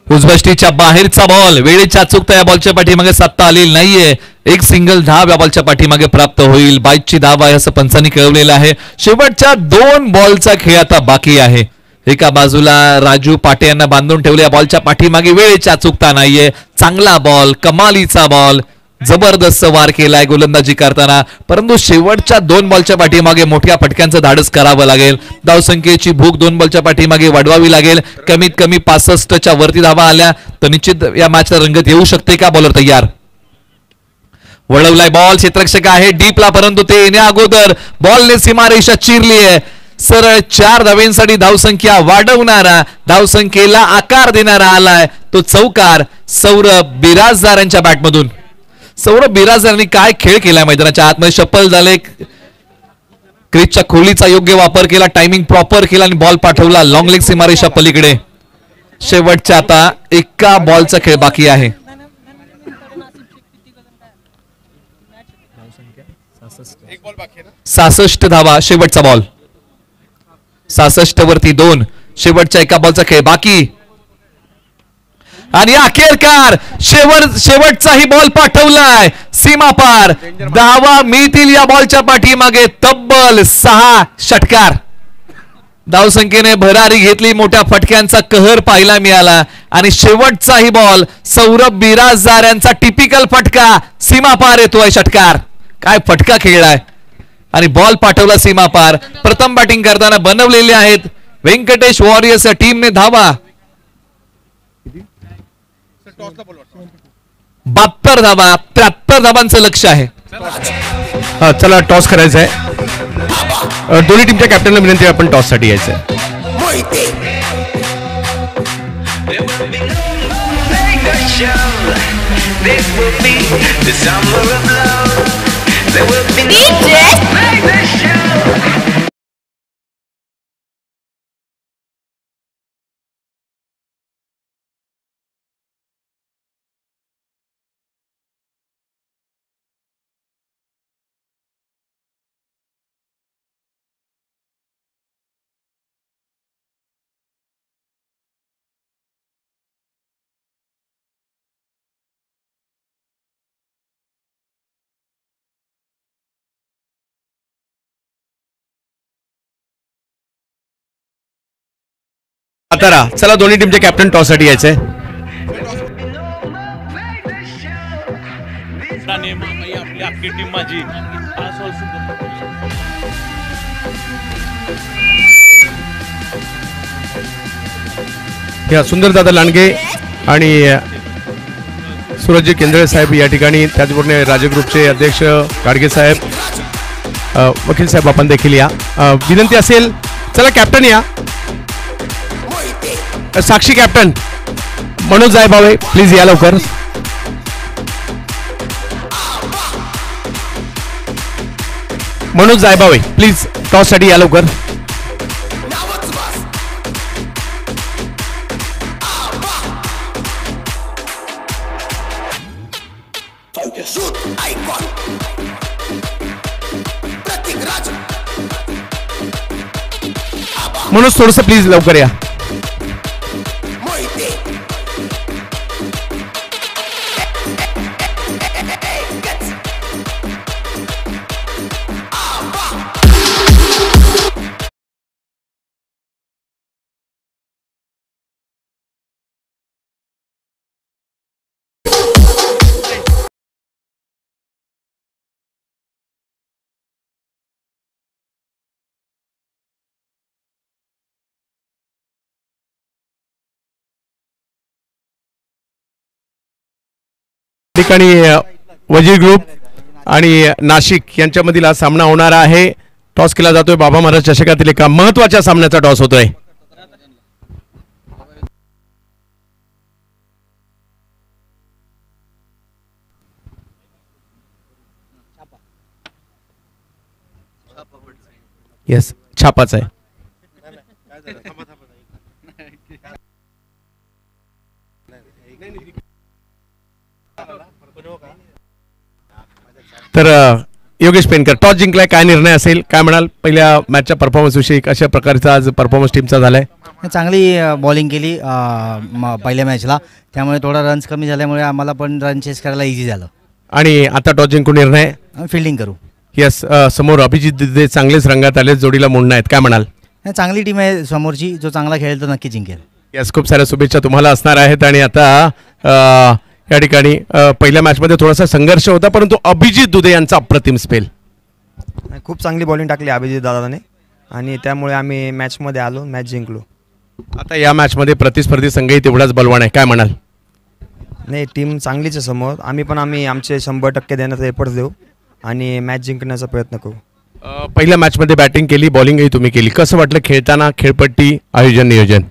उजबष्टीच्या बाहेरचा बॉल. वेळेच्या चुकता या बॉलच्या पाठीमागे सत्ता आलेली नाहीये. एक सिंगल धाव या बॉलच्या पाठीमागे प्राप्त होईल. 22ची धाव आहे असं पंचांनी कळवलेलं आहे. शेवटच्या 2 बॉलचा खेळ आता बाकी आहे. एका बाजूला राजू पाटे यांना बांधून ठेवले. या बॉलच्या पाठीमागे वेळेच्या चुकता नाहीये. चांगला बॉल, कमालीचा बॉल, जबरदस्त वार केलाय गोलंदाजी करताना. परंतु शेवटच्या 2 बॉलच्या पाठीमागे मोठ्या फटक्यांचं धाडस करावं लागेल. धावसंख्येची भूक 2 बॉलच्या पाठीमागे वाढवावी लागेल. कमीत कमी 65च्या वरती धावा आल्या तर निश्चित या मॅचला रंगत येऊ शकते का. बॉलर तयार. वळवलाय बॉल. क्षेत्ररक्षक आहे डीपला, परंतु ते येण्या अगोदर बॉलने सीमारेषा चिरली आहे. सरळ 4 धावेंसाठी धावसंख्या वाढवणारा, धावसंख्येला आकार देणारा आलाय तो चौकार सौरभ बिराजदार यांच्या बॅटमधून. सौरभ बिराजदारांनी काय खेळ केलाय मैदानाच्या आतमध्ये. शप्पल झाले, क्रीजच्या खोलीचा योग्य वापर केला, टायमिंग प्रॉपर केला आणि बॉल पाठवला लॉंग लेग सीमारेषा पलीकडे. शेवटच्या आता 1 बॉलचा खेळ बाकी आहे. 66 धावा शेवटचा बॉल. 66 वरती 2. शेवटच्या 1 बॉलचा खेळ बाकी. आणि अखेरकार शेवटचाही बॉल पाठवलाय सीमा पार. धावा मिळतील या बॉलच्या पाठीमागे तब्बल 6 षटकार. धावसंख्येने भरारी घेतली. मोठ्या फटक्यांचा कहर पाहायला मिळाला आणि शेवटचाही बॉल सौरभ बिराजदार यांचा टिपिकल फटका सीमा पार येतोय. षटकार. काय फटका खेळलाय आणि बॉल पाठवला सीमा पार. प्रथम बॅटिंग करताना बनवलेले आहेत व्यंकटेश वॉरियर्स या टीमने धावा. 72 धावा. 73 धावांचं लक्ष आहे. चला टॉस करायचा आहे. दोन्ही टीमच्या कॅप्टनला विनंती आहे आपण टॉस साठी यायचं आहे. सातारा. चला दोन्ही टीमचे कॅप्टन टॉस साठी यायचंय. आपली अख्खी टीम माझी सुंदरदादा लांडगे आणि सूरजजी केंद्रे साहेब या ठिकाणी. त्याचबरोबर राजे ग्रुपचे अध्यक्ष गाडगे साहेब, वकील साहेब आपण देखील या. विनंती असेल चला कॅप्टन या. साक्षी कॅप्टन मनोज जायभावे प्लीज या लवकर. मनोज जायभावे प्लीज टॉस साठी या लवकर. म्हणून थोडंसं प्लीज लवकर या. ठिकाणी वजीर ग्रुप आणि नाशिक यांच्यामधील हा सामना होणार आहे. टॉस केला जातोय. बाबा महाराज चषकातील एका महत्वाच्या सामन्याचा टॉस होतोय. येस, छापाच आहे. तर योगेश पेनकर, टॉस जिंकलाय, काय निर्णय असेल, काय म्हणाल पहिल्या मॅचच्या परफॉर्मन्स विषयी? कशा प्रकारचा आज परफॉर्मन्स टीमचा झालाय? चांगली बॉलिंग केली पहिल्या मॅचला, त्यामुळे थोडा रन्स कमी झाल्यामुळे आम्हाला पण रन चेस करायला इझी झालं. आणि आता टॉस जिंकून निर्णय फिल्डिंग करू. यस, समोर अभिजित दिदे चांगलेच रंगात आले, जोडीला मुंडणं आहेत, काय म्हणाल? चांगली टीम आहे समोरची, जो चांगला खेळेल तो नक्की जिंकेल. यस, खूप साऱ्या शुभेच्छा तुम्हाला असणार आहेत. आणि आता या ठिकाणी पहिल्या मॅचमध्ये थोडासा संघर्ष होता, परंतु अभिजित दुधे यांचा अप्रतिम स्पेल. खूप चांगली बॉलिंग टाकली अभिजित दादाने आणि त्यामुळे आम्ही मॅचमध्ये आलो, मॅच जिंकलो. आता या मॅचमध्ये प्रतिस्पर्धी संघही तेवढाच बलवान आहे, काय म्हणाल? नाही, टीम चांगलीच आहे समोर. आम्ही आमचे 100% देण्याचा एफर्ट्स देऊ आणि मॅच जिंकण्याचा प्रयत्न करू. पहिल्या मॅचमध्ये बॅटिंग केली, बॉलिंगही तुम्ही केली, कसं वाटलं खेळताना? खेळपट्टी, आयोजन, नियोजन?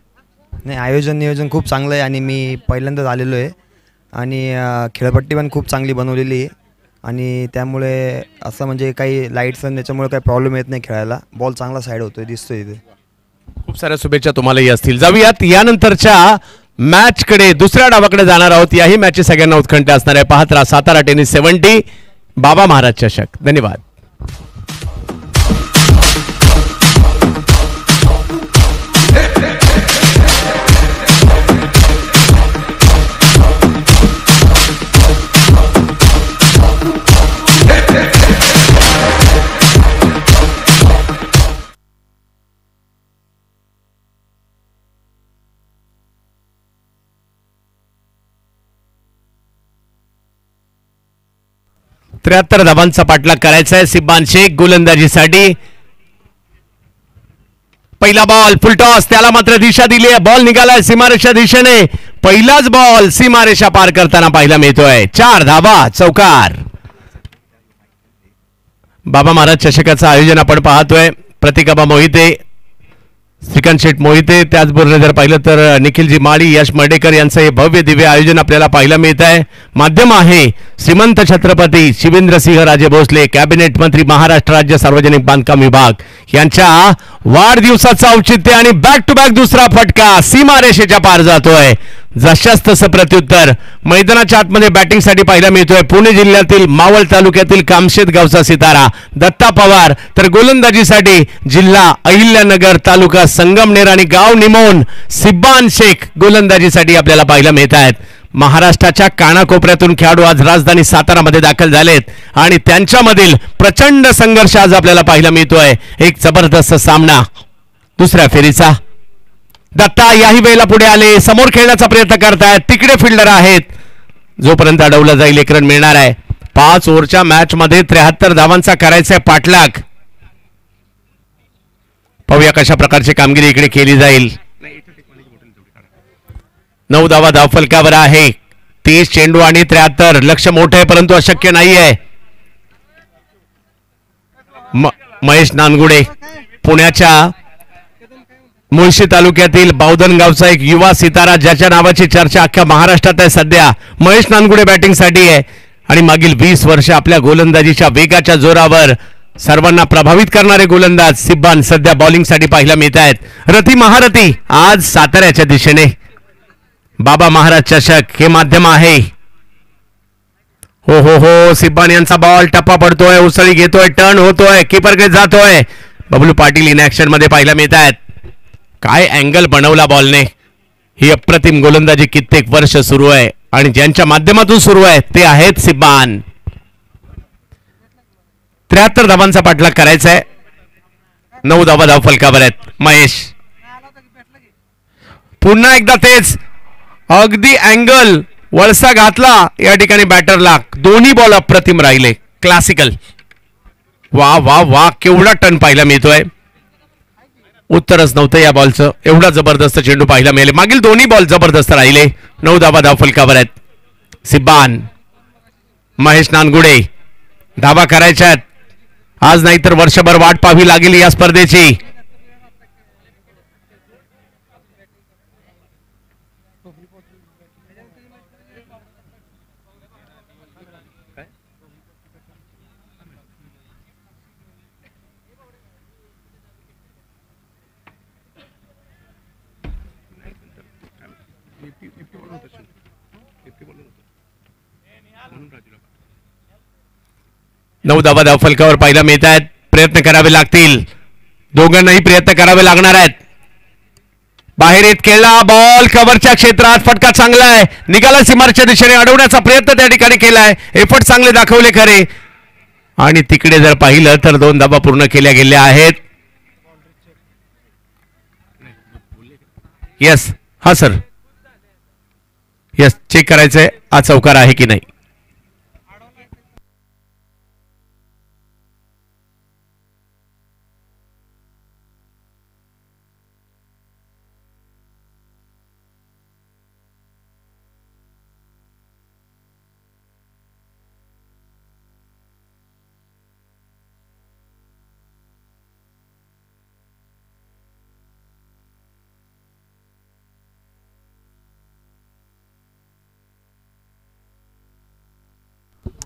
नाही, आयोजन नियोजन खूप चांगलं आहे आणि मी पहिल्यांदाच आलेलो आहे आणि खेळपट्टी पण खूप चांगली बनवलेली आहे आणि त्यामुळे असं म्हणजे काही लाईट्स आणि त्याच्यामुळे काही प्रॉब्लेम येत नाही खेळायला. बॉल चांगला साईड होतोय, दिसतोय इथे. खूप साऱ्या शुभेच्छा तुम्हालाही असतील. जाऊयात यानंतरच्या मॅचकडे, दुसऱ्या डावाकडे जाणार आहोत. याही मॅचची सगळ्यांना उत्कंठ असणार आहे. पाहत राहा सातारा टेनिस 70 बाबा महाराज चषक. धन्यवाद. त्र्याहत्तर धावांचा पाठलाग करायचा आहे सिब्बान शेख गोलंदाजीसाठी. पहिला बॉल फुलटॉस, त्याला मात्र दिशा दिली आहे. बॉल निघालाय सीमारेषा दिशेने. पहिलाच बॉल सीमारेषा पार करताना पाहायला मिळतोय. 4 धावा, चौकार. बाबा महाराज चषकाचं आयोजन आपण पाहतोय. प्रतिकाबा मोहिते, श्रीकांत शेठ मोहिते, त्याचबरोबर जर पाहिलं तर निखिलजी माळी, यश मर्डेकर यांचं हे भव्य दिव्य आयोजन आपल्याला पाहायला मिळत आहे. माध्यम आहे श्रीमंत छत्रपती शिवेंद्रसिंह राजे भोसले, कॅबिनेट मंत्री, महाराष्ट्र राज्य सार्वजनिक बांधकाम विभाग यांच्या वाढदिवसाचं औचित्य आणि बॅक टू बॅक दुसरा फटका सीमारेषेच्या पार जातोय. जशाच तसं प्रत्युत्तर मैदानाच्या आतमध्ये बॅटिंगसाठी पाहायला मिळतोय. पुणे जिल्ह्यातील मावळ तालुक्यातील कामशेत गावचा सितारा दत्ता पवार, तर गोलंदाजीसाठी जिल्हा अहिल्यानगर, तालुका संगमनेर आणि गाव निमोन सिब्बान शेख गोलंदाजीसाठी आपल्याला पाहायला मिळत आहेत. महाराष्ट्राच्या कानाकोपऱ्यातून खेळाडू आज राजधानी सातारामध्ये दाखल झालेत आणि त्यांच्यामधील प्रचंड संघर्ष आज आपल्याला पाहायला मिळतोय. एक जबरदस्त सामना दुसऱ्या फेरीचा. दत्ता याही वेळेला पुढे आले, समोर खेळण्याचा प्रयत्न करतायत. तिकडे फिल्डर आहेत. जोपर्यंत अडवलं जाईल एक रन मिळणार आहे. 5 ओव्हरच्या मॅच मध्ये 73 धावांचा करायचा पाठलाग. पाहूया कशा प्रकारची कामगिरी इकडे केली जाईल. 9 धावा धावफलकावर आहे. 30 चेंडू आणि 73. लक्ष मोठं आहे परंतु अशक्य नाहीये. महेश नानगुडे, पुण्याच्या मुळशी तालुक्यातील बावधन गावचा एक युवा सितारा, ज्याच्या नावाची चर्चा अख्ख्या महाराष्ट्रात आहे सध्या. महेश नानगुडे बॅटिंगसाठी आहे आणि मागील 20 वर्ष आपल्या गोलंदाजीच्या वेगाच्या जोरावर सर्वांना प्रभावित करणारे गोलंदाज सिब्बान सध्या बॉलिंगसाठी पाहायला मिळत आहेत. रती महारथी आज साताऱ्याच्या दिशेने. बाबा महाराज चषक हे माध्यम आहे. हो हो हो, सिब्बान यांचा बॉल टप्पा पडतोय, उसळी घेतोय, टर्न होतोय, कीपरकडे जातोय. बबलू पाटील इन ऍक्शन मध्ये पाहायला मिळत आहेत. काय अँगल बनवला बॉलने. ही अप्रतिम गोलंदाजी कित्येक वर्ष सुरू आहे आणि ज्यांच्या माध्यमातून सुरू आहे ते आहेत सिब्बान. 73 धावांचा पाठलाग करायचा आहे. 9 धावा धावफलकावर आहेत. महेश पुन्हा एकदा तेच अगदी अँगल वळसा घातला या ठिकाणी बॅटरला. दोन्ही बॉल अप्रतिम राहिले. क्लासिकल. वा वा वा केवढा टन पाहायला मिळतोय. उत्तरच नव्हतं या बॉलचं. एवढा जबरदस्त चेंडू पाहायला मिळाले. मागील दोन्ही बॉल जबरदस्त राहिले. 9 धावा धावफलकावर आहेत. सिब्बान महेश नानगुडे धावा करायच्या आहेत आज, नाहीतर वर्षभर वाट पाहावी लागेल या स्पर्धेची. नऊ धावा धावफलकावर पाहायला मिळत आहेत. प्रयत्न करावे लागतील. दोघांनाही प्रयत्न करावे लागणार आहेत. बाहेर येत खेळला बॉल कव्हरच्या क्षेत्रात. फटका चांगला आहे. निघाला सीमारेषेच्या दिशेने. अडवण्याचा प्रयत्न त्या ठिकाणी केलाय. एफर्ट चांगले दाखवले खरे. आणि तिकडे जर पाहिलं तर 2 धावा पूर्ण केल्या गेल्या आहेत. यस हा सर यस चेक करायचंय हा चौकार आहे की नाही.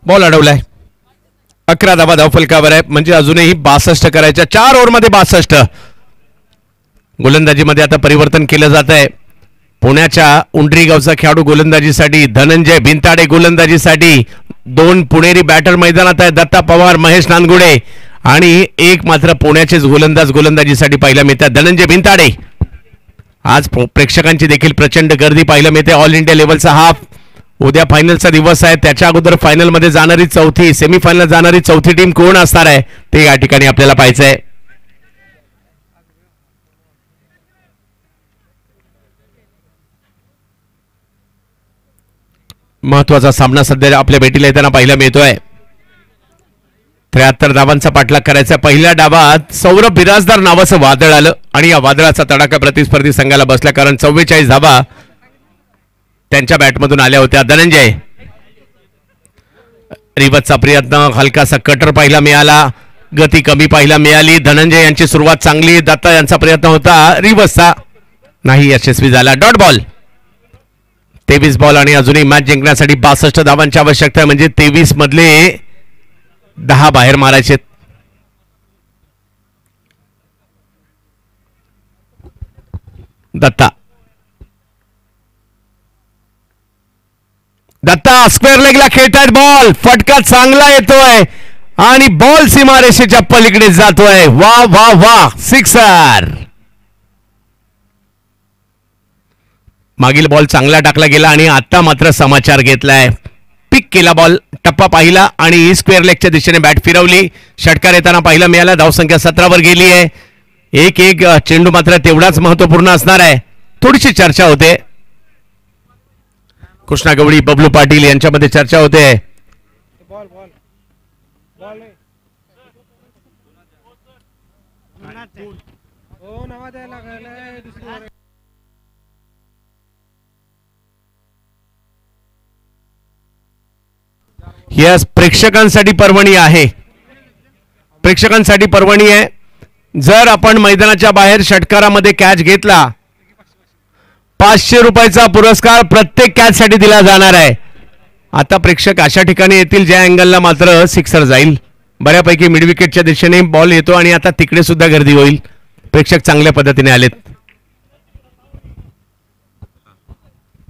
बॉल अडवलाय. 11 धावा धावफलकावर आहे. म्हणजे अजूनही 62 करायच्या. 4 ओव्हरमध्ये 62. गोलंदाजीमध्ये आता परिवर्तन केलं जात आहे. पुण्याच्या उंडरी गावचा खेळाडू गोलंदाजीसाठी, धनंजय भिंताडे गोलंदाजीसाठी. 2 पुणेरी बॅटर मैदानात आहे. दत्ता पवार, महेश नानगुडे आणि एक मात्र पुण्याचेच गोलंदाज गोलंदाजीसाठी पाहायला मिळतात. धनंजय भिंताडे. आज प्रेक्षकांची देखील प्रचंड गर्दी पाहायला मिळते. ऑल इंडिया लेवलचा हाफ. उद्या फायनलचा दिवस आहे. त्याच्या अगोदर फायनल मध्ये जाणारी चौथी, सेमीफायनल जाणारी चौथी टीम कोण असणार आहे ते या ठिकाणी आपल्याला पाहायचं आहे. महत्वाचा सामना सध्या आपल्या भेटीला येताना पाहायला मिळतोय. 73 धावांचा पाठलाग करायचा. पहिल्या डावात सौरभ बिराजदार नावाचं वादळ आलं आणि या वादळाचा तडाखा प्रतिस्पर्धी संघाला बसला, कारण 44 धावा त्यांच्या बॅटमधून आल्या होत्या. धनंजय रिवतचा प्रयत्न, हलकासा कटर पाहायला मिळाला. गती कमी पाहायला मिळाली. धनंजय यांची सुरुवात चांगली. दत्ता यांचा प्रयत्न होता रिवतचा, नाही यशस्वी झाला. Dot ball. 23 बॉल आणि अजूनही मॅच जिंकण्यासाठी 62 धावांची आवश्यकता आहे. म्हणजे 23 मधले 10 बाहेर मारायचे. दत्ता स्क्वेअर लेगला खेळतायत. बॉल फटका चांगला येतोय आणि बॉल सीमारेषेच्या पलीकडे जातोय. वा वा वा सिक्सर. मागील बॉल चांगला टाकला गेला आणि आता मात्र समाचार घेतलाय. पिक केला बॉल, टप्पा पाहिला आणि स्क्वेअर लेगच्या दिशेने बॅट फिरवली. षटकार येताना पाहायला मिळाला. धावसंख्या 17 वर गेली आहे. एक चेंडू मात्र तेवढाच महत्वपूर्ण असणार आहे. थोडीशी चर्चा होते. कृष्णा गवळी, बबलू पाटील यांच्यामध्ये चर्चा होते. यस प्रेक्षकांसाठी पर्वणी आहे. प्रेक्षकांसाठी पर्वणी आहे. जर आपण मैदानाच्या बाहेर षटकारामध्ये कॅच घेतला, 500 रुपयाचा पुरस्कार प्रत्येक कॅच साठी दिला जाणार आहे. आता प्रेक्षक अशा ठिकाणी येतील ज्या अँगलला मात्र सिक्सर जाईल. बऱ्यापैकी मिड विकेटच्या दिशेने बॉल येतो आणि आता तिकडे सुद्धा गर्दी होईल. प्रेक्षक चांगल्या पद्धतीने आलेत.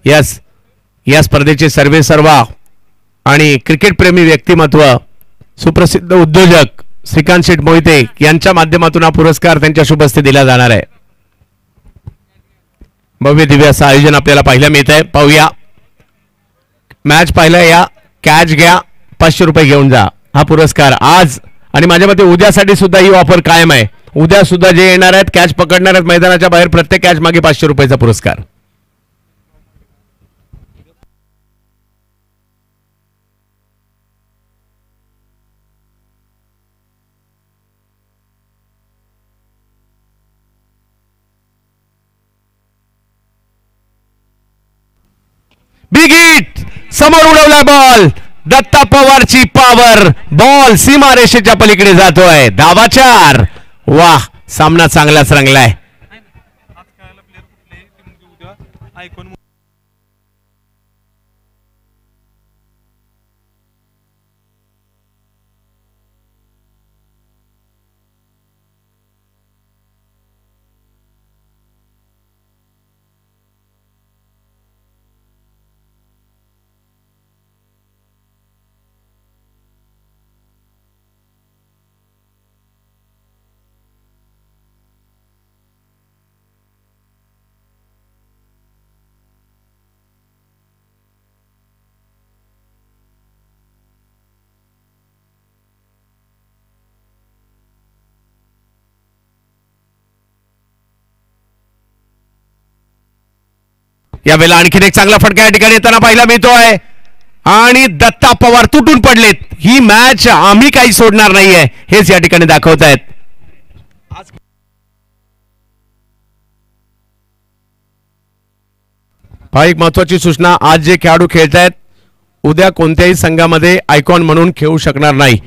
यस या स्पर्धेचे सर्वे सर्वा आणि क्रिकेट प्रेमी व्यक्तिमत्व, सुप्रसिद्ध उद्योजक श्रीकांत शेठ मोहिते यांच्या माध्यमातून हा पुरस्कार त्यांच्या शुभ हस्ते दिला जाणार आहे. भव्य दिव्य असं आयोजन आपल्याला पाहायला मिळत आहे. पाहूया मॅच पाहिला या, कॅच घ्या 500 रुपये घेऊन जा हा पुरस्कार आज आणि माझ्या मते उद्यासाठी सुद्धा ही ऑफर कायम आहे. उद्या सुद्धा जे येणार आहेत कॅच पकडणार आहेत मैदानाच्या बाहेर प्रत्येक कॅच मागे 500 रुपयाचा पुरस्कार. बिग हिट समोर उडवला बॉल. दत्ता पवारची पॉवर, बॉल सीमारेषेच्या पलीकडे जातोय. धावा 4. वाह, सामना चांगलाच रंगलाय. यावेळेला आणखीन एक चांगला फटका या ठिकाणी येताना पाहायला मिळतोय आणि दत्ता पवार तुटून पडलेत. ही मॅच आम्ही काही सोडणार नाहीये हेच या ठिकाणी दाखवत आहेत. हा एक महत्वाची सूचना, आज जे खेळाडू खेळत आहेत उद्या कोणत्याही संघामध्ये आयकॉन म्हणून खेळू शकणार नाही.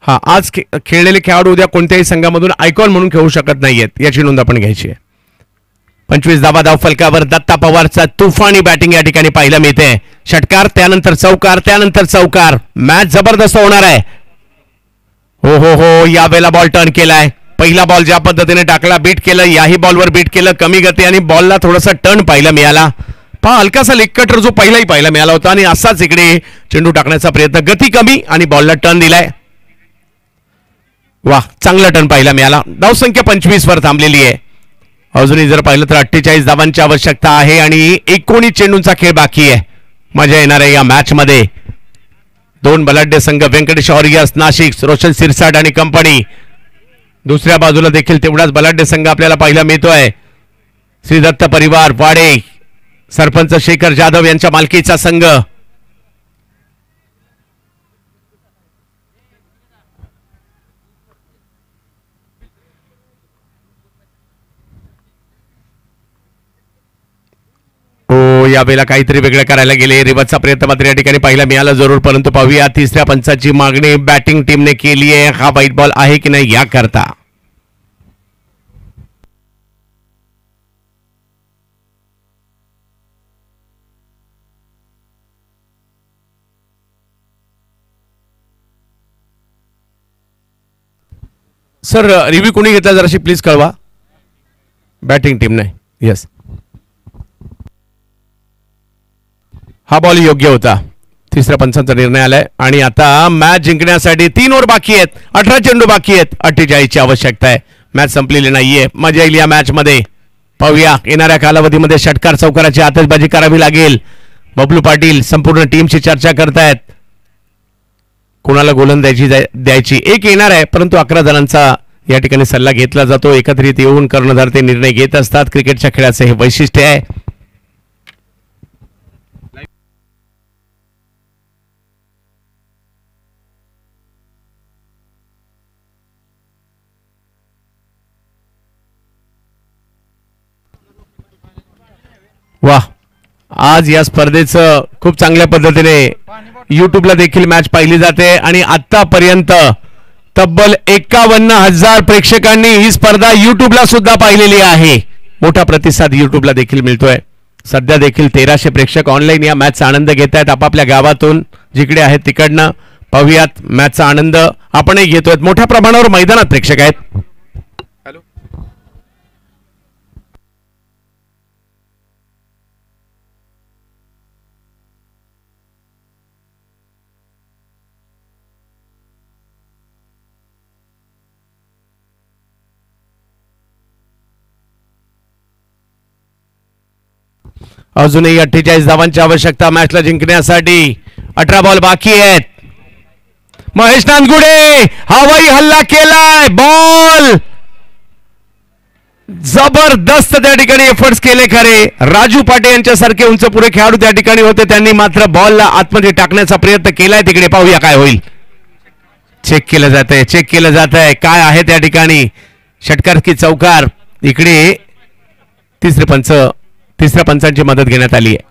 हा आज खेळलेले खेळाडू उद्या कोणत्याही संघामधून आयकॉन म्हणून खेळू शकत नाहीयेत याची नोंद आपण घ्यायची आहे. 25 धावा धावफलकावर दत्ता पवारचा तुफानी बॅटिंग या ठिकाणी पाहायला मिळते. षटकार त्यानंतर चौकार त्यानंतर चौकार. मॅच जबरदस्त होणार आहे. हो हो हो, यावेळेला बॉल टर्न केलाय. पहिला बॉल ज्या पद्धतीने टाकला बीट केलं, याही बॉलवर बीट केलं. कमी गती आणि बॉलला थोडासा टर्न पाहायला मिळाला. पहा हलकासा लेग कटर जो पहिलाही पाहायला मिळाला होता आणि असाच इकडे चेंडू टाकण्याचा प्रयत्न, गती कमी आणि बॉलला टर्न दिलाय. वाह, चांगला टर्न पाहायला मिळाला. धावसंख्या 25 वर थांबलेली आहे. अजूनही जर पाहिलं तर 48 धावांची आवश्यकता आहे आणि 19 चेंडूंचा खेळ बाकी आहे. मजा येणार आहे या मॅच मध्ये. दोन बलाढ्य संघ व्यंकटेश ऑरियस नाशिक, रोशन सिरसाट आणि कंपनी. दुसऱ्या बाजूला देखील तेवढाच बलाढ्य संघ आपल्याला पाहायला मिळतोय. श्री दत्त परिवार वाडे, सरपंच शेखर जाधव यांच्या मालकीचा संघ. यावेळेला काहीतरी वेगळं करायला गेले. रिवर्सचा प्रयत्न मात्र या ठिकाणी पाहायला मिळाला जरूर, परंतु पाहूया तिसऱ्या पंचाची मागणी बॅटिंग टीमने केली आहे. हा व्हाईट बॉल आहे की नाही याकरता. सर रिव्ह्यू कोणी घेतला जराशी प्लीज कळवा. बॅटिंग टीमने. येस, हा बॉल योग्य होता. तिसऱ्या पंचांचा निर्णय आलाय आणि आता मॅच जिंकण्यासाठी 3 ओव्हर बाकी आहेत. 18 चेंडू बाकी आहेत. 48 ची आवश्यकता आहे. मॅच संपलेली नाहीये. मजा येईल या मॅच मध्ये. पाहूया येणाऱ्या कालावधीमध्ये षटकार चौकाराची आतषबाजी करावी लागेल. बबलू पाटील संपूर्ण टीमची चर्चा करतायत. कोणाला गोलंदाजी द्यायची एक येणार आहे, परंतु 11 जणांचा या ठिकाणी सल्ला घेतला जातो. एकत्रित येऊन कर्णधार ते निर्णय घेत असतात. क्रिकेटच्या खेळाचे हे वैशिष्ट्य आहे. वाह, आज या स्पर्धेचं खूप चांगल्या पद्धतीने युट्यूबला देखील मॅच पाहिली जाते आणि आतापर्यंत तब्बल 51,000 प्रेक्षकांनी ही स्पर्धा युट्यूबला सुद्धा पाहिलेली आहे. मोठा प्रतिसाद युट्यूबला देखील मिळतोय. सध्या देखील 1300 प्रेक्षक ऑनलाईन या मॅचचा आनंद घेत आहेत आपापल्या गावातून जिकडे आहेत तिकडनं. पाहूयात मॅचचा आनंद आपणही घेतोय. मोठ्या प्रमाणावर मैदानात प्रेक्षक आहेत. अजूनही 48 धावांची आवश्यकता मॅचला जिंकण्यासाठी. 18 बॉल बाकी आहेत. महेश नानगुडे हवाई हल्ला केलाय. बॉल जबरदस्त त्या ठिकाणी एफर्ट्स केले खरे. राजू पाटे यांच्यासारखे उंच पुढे खेळाडू त्या ठिकाणी होते, त्यांनी मात्र बॉलला आतमध्ये टाकण्याचा प्रयत्न केलाय. तिकडे पाहूया काय होईल. चेक केलं जात आहे, चेक केलं जात आहे काय आहे त्या ठिकाणी. षटकार की चौकार. इकडे तिसऱ्या पंचांची मदत घेण्यात आली आहे.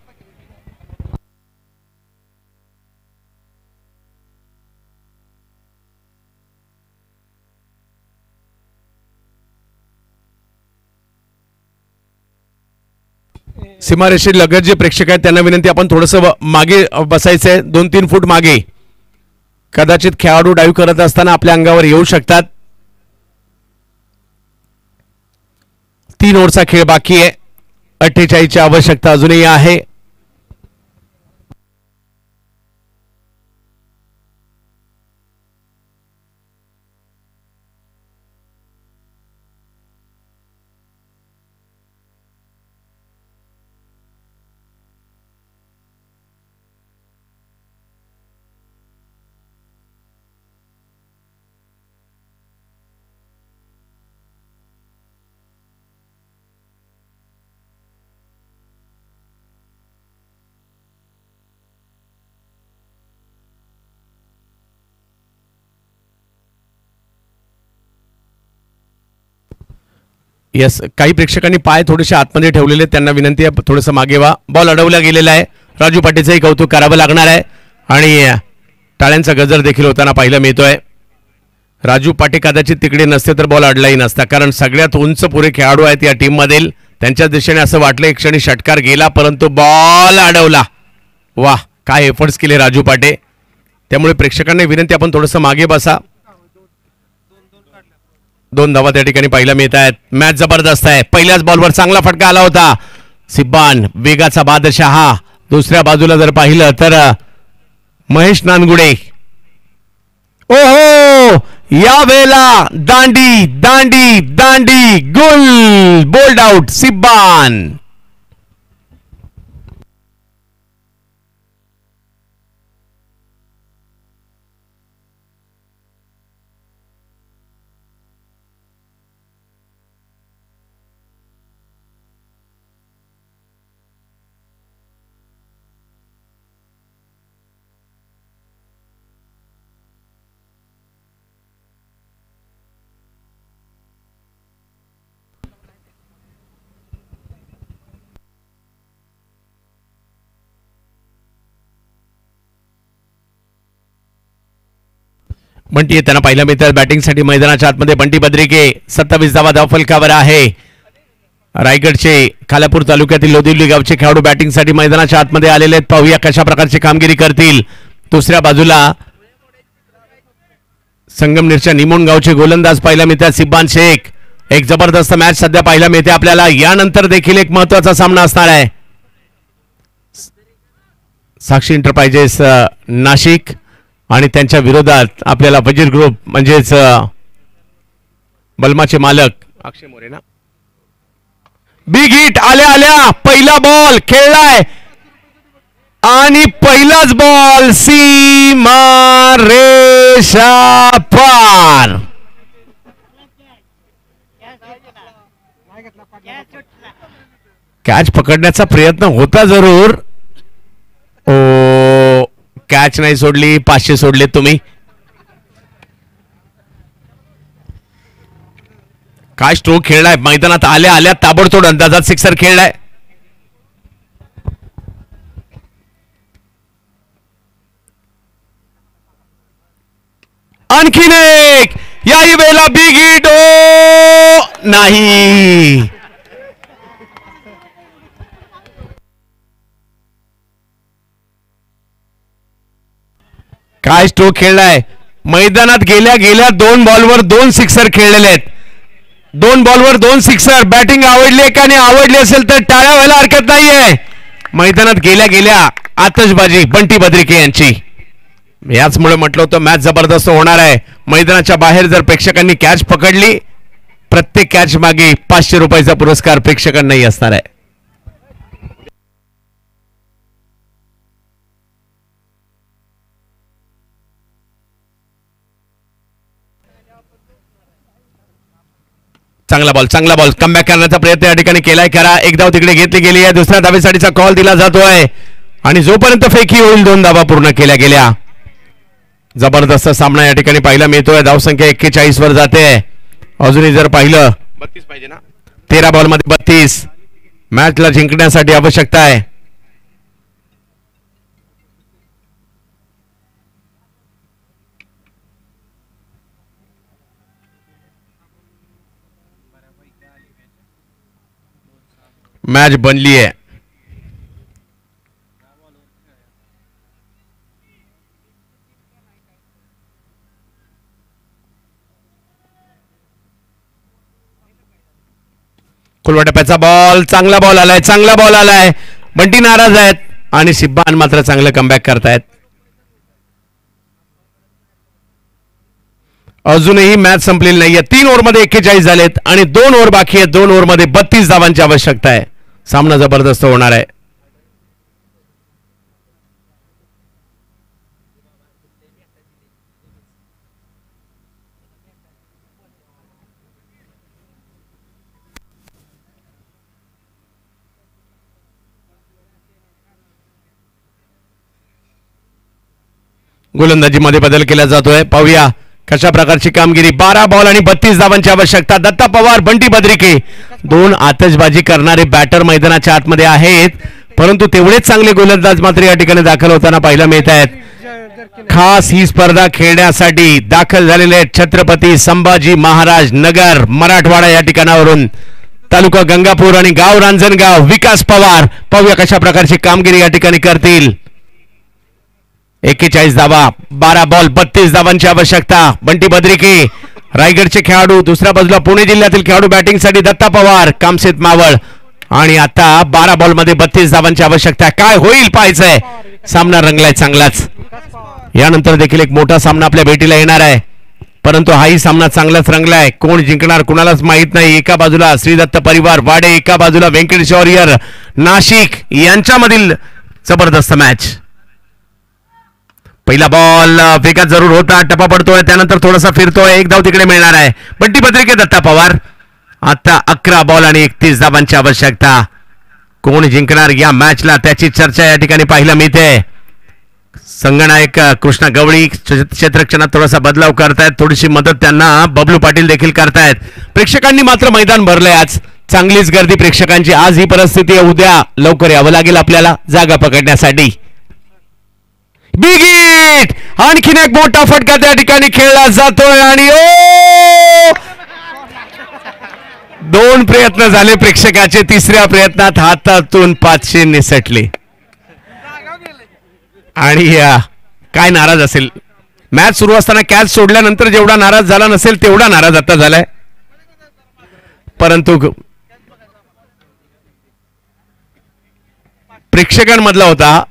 सीमारेषे लगत जे प्रेक्षक आहेत त्यांना विनंती, आपण थोडंसं मागे बसायचंय. 2-3 फूट मागे. कदाचित खेळाडू डाईव्ह करत असताना आपल्या अंगावर येऊ शकतात. 3 ओव्हरचा खेळ बाकी आहे. 48 ची आवश्यकता अजूनही आहे. यस, काही प्रेक्षकांनी पाय थोडेसे आतमध्ये ठेवलेले, त्यांना विनंती आहे थोडंसं मागे व्हा. बॉल अडवला गेलेला आहे. राजू पाटेचंही कौतुक करावं लागणार आहे आणि टाळ्यांचा गजर देखील होताना पाहायला मिळतोय. राजू पाटे कदाचित तिकडे नसते तर बॉल अडलाही नसता, कारण सगळ्यात उंच पुरे खेळाडू आहेत या टीम मधील. त्यांच्या दिशेने असं वाटलं एक क्षणी षटकार गेला, परंतु बॉल अडवला. वाह, काय एफर्ट्स केले राजू पाटे. त्यामुळे प्रेक्षकांना विनंती, आपण थोडंसं मागे बसा. 2 धावा त्या ठिकाणी पाहायला मिळत आहेत. मॅच जबरदस्त आहे. पहिल्याच बॉलवर चांगला फटका आला होता. सिब्बान वेगाचा बादशहा. दुसऱ्या बाजूला जर पाहिलं तर महेश नानगुडे. ओहो, या वेळेला दांडी दांडी दांडी गुल. बोल्ड आउट सिब्बान. बंटी त्यांना पाहिलं मिळतं बॅटिंगसाठी मैदानाच्या आतमध्ये. बंटी बद्रिके 27 धावा धावफलकावर आहे. रायगडचे खालापूर तालुक्यातील लोदिवली गावचे खेळाडू बॅटिंगसाठी मैदानाच्या आतमध्ये आलेले आहेत. पाहूया कशा प्रकारची कामगिरी करतील. दुसऱ्या बाजूला संगमनेरच्या निमोण गावचे गोलंदाज पाहायला मिळतात. सिब्बान शेख. एक जबरदस्त मॅच सध्या पाहायला मिळते आपल्याला. यानंतर देखील एक महत्वाचा सामना असणार आहे. साक्षी एंटरप्राइजेस नाशिक आणि त्यांच्या विरोधात आपल्याला वजीर ग्रुप म्हणजेच बलमाचे मालक अक्षय मोरे ना. बिग हिट आल्या आल्या पहिला बॉल खेळलाय आणि पहिलाच बॉल सीमा रेषा पार. कॅच पकडण्याचा प्रयत्न होता जरूर. ओ, कॅच नाही सोडली. 500 सोडले तुम्ही. काय स्ट्रोक खेळलाय. मैदानात आल्या आल्या ताबडतोड अंदाजात सिक्सर खेळलाय. आणखीन एक. याही वेळेला बिग हिट. ओ नाही. काय स्ट्रोक खेळलाय. मैदानात गेल्या गेल्या 2 बॉलवर 2 सिक्सर खेळलेले आहेत. 2 बॉलवर 2 सिक्सर. बॅटिंग आवडली एकाने, आवडली असेल तर टाळ्या व्हायला हरकत नाहीये. मैदानात गेल्या गेल्या आतषबाजी बंटी बद्रिके यांची. याचमुळे म्हटलं होतं मॅच जबरदस्त होणार आहे. मैदानाच्या बाहेर जर प्रेक्षकांनी कॅच पकडली, प्रत्येक कॅच मागे 500 रुपयाचा पुरस्कार प्रेक्षकांनाही असणार आहे. चांगला बॉल कमबॅक करण्याचा प्रयत्न या ठिकाणी केलाय खरा. एक धाव तिकडे घेतली गेली आहे. दुसऱ्या धावेसाठीचा कॉल दिला जातोय आणि जोपर्यंत फेकी होईल 2 धावा पूर्ण केल्या गेल्या. जबरदस्त सामना या ठिकाणी पाहायला मिळतोय. धावसंख्या 41 वर जाते. अजूनही जर पाहिलं 32 पाहिजे ना, 13 बॉलमध्ये 32. मॅचला जिंकण्यासाठी आवश्यकता आहे. मॅच बनली आहे. कुलवाटप्याचा बॉल, चांगला बॉल आलाय. बंटी नाराज आहेत आणि सिब्बान मात्र चांगलं कमबॅक करतायत. अजूनही मॅच संपलेली नाहीये. 3 ओव्हरमध्ये 41 झालेत आणि 2 ओव्हर बाकी आहेत. 2 ओव्हरमध्ये 32 धावांची आवश्यकता आहे. सामना जबरदस्त होणार आहे. गोलंदाजीमध्ये बदल केला जातोय. पाहूया कशा प्रकारची कामगिरी. 12 बॉल आणि 32 धावांची आवश्यकता. दत्ता पवार, बंटी बद्रिके 2 आतषबाजी करणारे बॅटर मैदानाच्या आतमध्ये आहेत, परंतु तेवढेच चांगले गोलंदाज मात्र या ठिकाणी दाखल होताना पाहायला मिळत आहेत. खास ही स्पर्धा खेळण्यासाठी दाखल झालेले आहेत छत्रपती संभाजी महाराज नगर मराठवाडा या ठिकाणावरून. तालुका गंगापूर आणि गाव रांजणगाव. विकास पवार. पाहूया कशा प्रकारची कामगिरी या ठिकाणी करतील. 41 धावा, 12 बॉल 32 धावांची आवश्यकता. बंटी बद्रिके रायगडचे खेळाडू. दुसऱ्या बाजूला पुणे जिल्ह्यातील खेळाडू बॅटिंगसाठी दत्ता पवार, कामसेत मावळ. आणि आता 12 बॉलमध्ये 32 धावांची आवश्यकता. काय होईल पाहायचंय. सामना रंगलाय चांगलाच. यानंतर देखील एक मोठा सामना आपल्या भेटीला येणार आहे, परंतु हाही सामना चांगलाच रंगलाय. कोण जिंकणार कुणालाच माहित नाही. एका बाजूला श्रीदत्त परिवार वाडे, एका बाजूला व्यंकटेश वॉरियर नाशिक यांच्यामधील जबरदस्त मॅच. पहिला बॉल फेका जरूर होता. टप्पा पडतोय, त्यानंतर थोडासा फिरतोय. 1 धाव तिकडे मिळणार आहे. बंटी बद्रिके, दत्ता पवार. आता 11 बॉल आणि 31 धावांची आवश्यकता. कोण जिंकणार या मॅचला त्याची चर्चा या ठिकाणी पाहायला मिळते. संगनायक कृष्णा गवळी क्षेत्ररक्षणात थोडासा बदलाव करतायत. थोडीशी मदत त्यांना बबलू पाटील देखील करतायत. प्रेक्षकांनी मात्र मैदान भरलंय. आज चांगलीच गर्दी प्रेक्षकांची. आज ही परिस्थिती आहे, उद्या लवकर यावं लागेल आपल्याला जागा पकडण्यासाठी. बिग हिट, आणखीन एक मोठा फटका त्या ठिकाणी खेळला जातोय आणि 2 प्रयत्न झाले प्रेक्षकाचे. तिसऱ्या प्रयत्नात हातातून 500 निसटले. आणि काय नाराज असेल. मॅच सुरू असताना कॅच सोडल्यानंतर जेवढा नाराज झाला नसेल तेवढा नाराज आता झालाय. परंतु प्रेक्षकांमधला होता.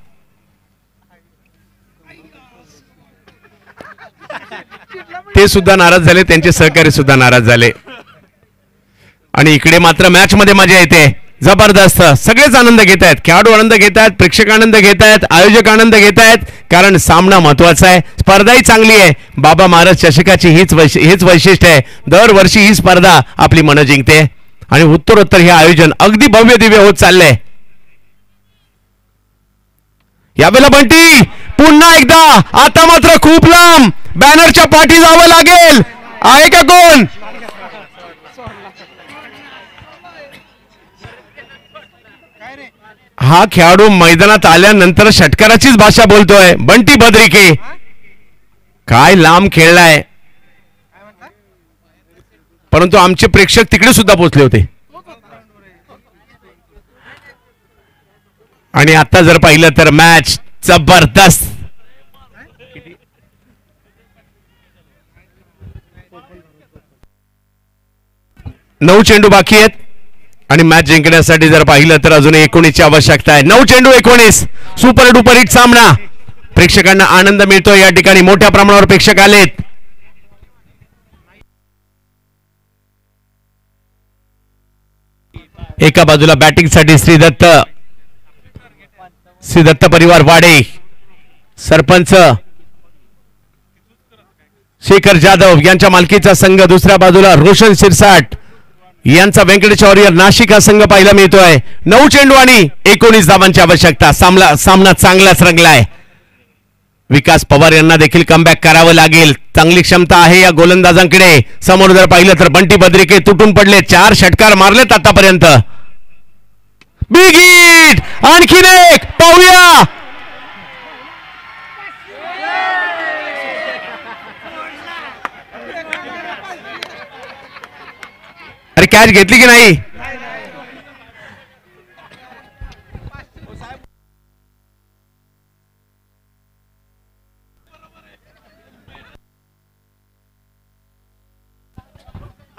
ते सुद्धा नाराज झाले, त्यांचे सहकारी सुद्धा नाराज झाले. आणि इकडे मात्र मॅच मध्ये मजा येते. जबरदस्त. सगळेच आनंद घेत आहेत. खेळाडू आनंद घेत आहेत, प्रेक्षक आनंद घेत आहेत, आयोजक आनंद घेत आहेत, कारण सामना महत्वाचा आहे. स्पर्धाही चांगली आहे. बाबा महाराज चषकाची हेच वैशिष्ट्य आहे. दरवर्षी ही स्पर्धा आपली मनं जिंकते आणि उत्तरोत्तर हे आयोजन अगदी भव्य दिव्य होत चाललंय. यावेळेला बंटी पुन्हा एकदा. आता मात्र खूप लांब बॅनरच्या पाठी जावं लागेल. आहे का कोण. हा खेळाडू मैदानात आल्यानंतर षटकाराचीच भाषा बोलतोय. बंटी बद्रिके काय लांब खेळलाय, परंतु आमचे प्रेक्षक तिकडे सुद्धा पोहोचले होते. आणि आता जर पाहिलं तर मॅच जबरदस्त. नऊ चेंडू बाकी आहेत आणि मॅच जिंकण्यासाठी जर पाहिलं तर अजून 19 ची आवश्यकता आहे. 9 चेंडू 19. सुपर डुपर हिट सामना. प्रेक्षकांना आनंद मिळतो. या ठिकाणी मोठ्या प्रमाणावर प्रेक्षक आलेत. एका बाजूला बॅटिंगसाठी श्रीदत्त परिवार वाडे, सरपंच शेखर जाधव यांच्या मालकीचा संघ. दुसऱ्या बाजूला रोशन शिरसाट यांचा व्यंकटेश वॉरियर नाशिक हा संघ पाहायला मिळतोय. 9 चेंडू आणि 19 धावांची आवश्यकता. सामना चांगलाच रंगलाय. विकास पवार यांना देखील कमबॅक करावं लागेल. चांगली क्षमता आहे या गोलंदाजांकडे. समोर जर पाहिलं तर बंटी बद्रिके तुटून पडले. 4 षटकार मारलेत आतापर्यंत. बिग हिट, आणखीन एक पाहूया. अरे कॅच घेतली की नाही?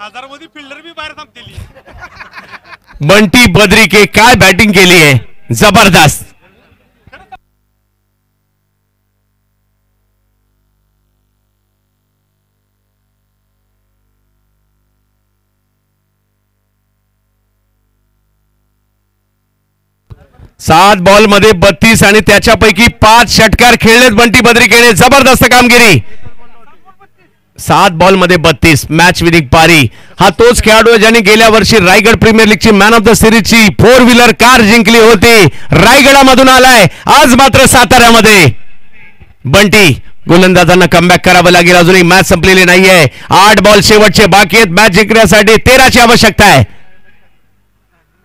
हजारमध्ये फिल्डर बी बाहेर थांबतेली. बंटी बद्रिके काय बॅटिंग केली आहे, जबरदस्त. सात बॉल मध्ये 32 आणि त्याच्यापैकी 5 षटकार खेळलेत बंटी बद्रिकेने. जबरदस्त कामगिरी. 7 बॉल मध्ये 32. मॅच विनिंग पारी. हा तोच खेळाडू ज्याने गेल्या वर्षी रायगड प्रीमियर लीगची मॅन ऑफ द सिरीजची 4 व्हीलर कार जिंकली होती. रायगडामधून आलाय, आज मात्र साताऱ्यामध्ये. बंटी गोलंदाजांना कमबॅक करावं लागेल. अजूनही मॅच संपलेली नाहीये. 8 बॉल शेवटचे बाकी आहेत. मॅच जिंकण्यासाठी 13ची आवश्यकता आहे.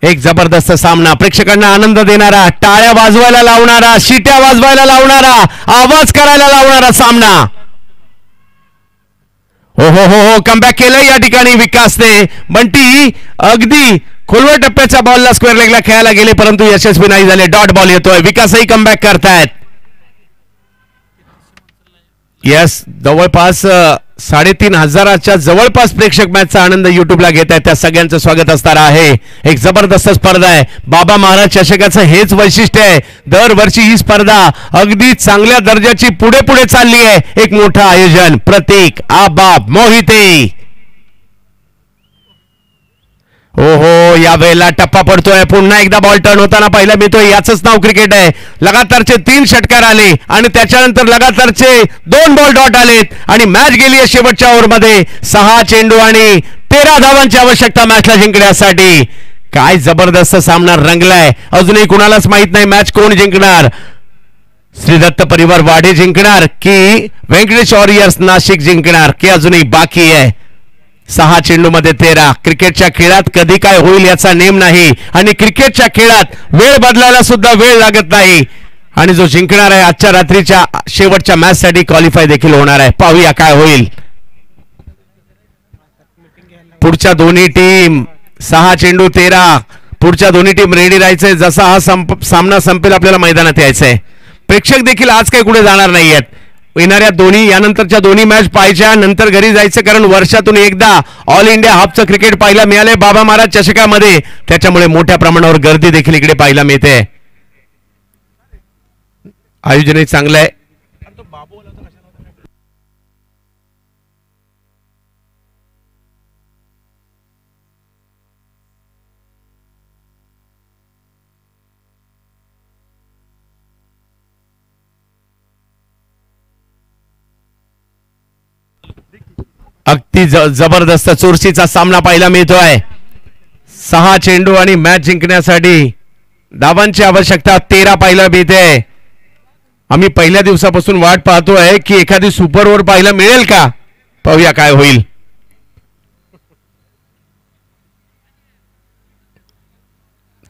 एक जबरदस्त सामना, प्रेक्षकांना आनंद देणारा, टाळ्या वाजवायला लावणारा, शिट्या वाजवायला लावणारा, आवाज करायला लावणारा सामना. हो हो हो हो, कमबॅक केलं या ठिकाणी विकासने. बंटी अगदी खोलवर टप्प्याच्या बॉलला स्क्वेअर लेगला खेळायला गेले परंतु यशस्वी नाही झाले. डॉट बॉल येतोय. विकासही कमबॅक करतायत. यस, जवळपास 3,500च्या जवळपास प्रेक्षक मॅचचा आनंद युट्यूबला घेत आहेत. त्या सगळ्यांचं स्वागत असणार आहे. एक जबरदस्त स्पर्धा आहे. बाबा महाराज चषकाचं हेच वैशिष्ट्य आहे. दरवर्षी ही स्पर्धा अगदी चांगल्या दर्जाची पुढे पुढे चालली आहे. एक मोठं आयोजन. प्रतीक, आबा, मोहिते. ओहो, या वेळेला टप्पा पडतोय. पुन्हा एकदा बॉल टर्न होताना पाहिला मिळतोय. याचंच नाव क्रिकेट आहे. लगातारचे 3 षटकार आले आणि त्याच्यानंतर लगातारचे 2 बॉल डॉट आलेत आणि मॅच गेली आहे शेवटच्या ओव्हरमध्ये. 6 चेंडू आणि 13 धावांची आवश्यकता मॅचला जिंकण्यासाठी. काय जबरदस्त सामना रंगलाय. अजूनही कुणालाच माहित नाही मॅच कोण जिंकणार. श्रीदत्त परिवार वाडे जिंकणार की व्यंकटेश वॉरियर्स नाशिक जिंकणार की अजूनही बाकी आहे. 6 चेंडू मध्ये 13. क्रिकेटच्या खेळात कधी काय होईल याचा नेम नाही आणि क्रिकेटच्या खेळात वेळ बदलायला सुद्धा वेळ लागत नाही. आणि जो जिंकणार आहे आजच्या रात्रीच्या शेवटच्या मॅच साठी क्वालिफाय देखील होणार आहे. पाहूया काय होईल. पुढच्या दोन्ही टीम 6 चेंडू 13. पुढच्या दोन्ही टीम रेडी राहायचंय. जसा हा सामना संपेल आपल्याला मैदानात यायचंय. प्रेक्षक देखील आज काही कुठे जाणार नाहीयेत. येणाऱ्या दोन्ही यानंतरच्या दोन्ही मॅच पाहायच्या नंतर घरी जायचं, कारण वर्षातून एकदा ऑल इंडिया हाफचं क्रिकेट पाहायला मिळाले बाबा महाराज चषकामध्ये. त्याच्यामुळे मोठ्या प्रमाणावर गर्दी देखील इकडे पाहायला मिळते. आयोजनही चांगलं आहे. अगदी जबरदस्त चुरशीचा सामना पाहायला मिळतोय. 6 चेंडू आणि मॅच जिंकण्यासाठी धावांची आवश्यकता 13 पाहायला मिळते. आम्ही पहिल्या दिवसापासून वाट पाहतोय की एखादी सुपर ओव्हर पाहायला मिळेल का. पाहूया काय होईल.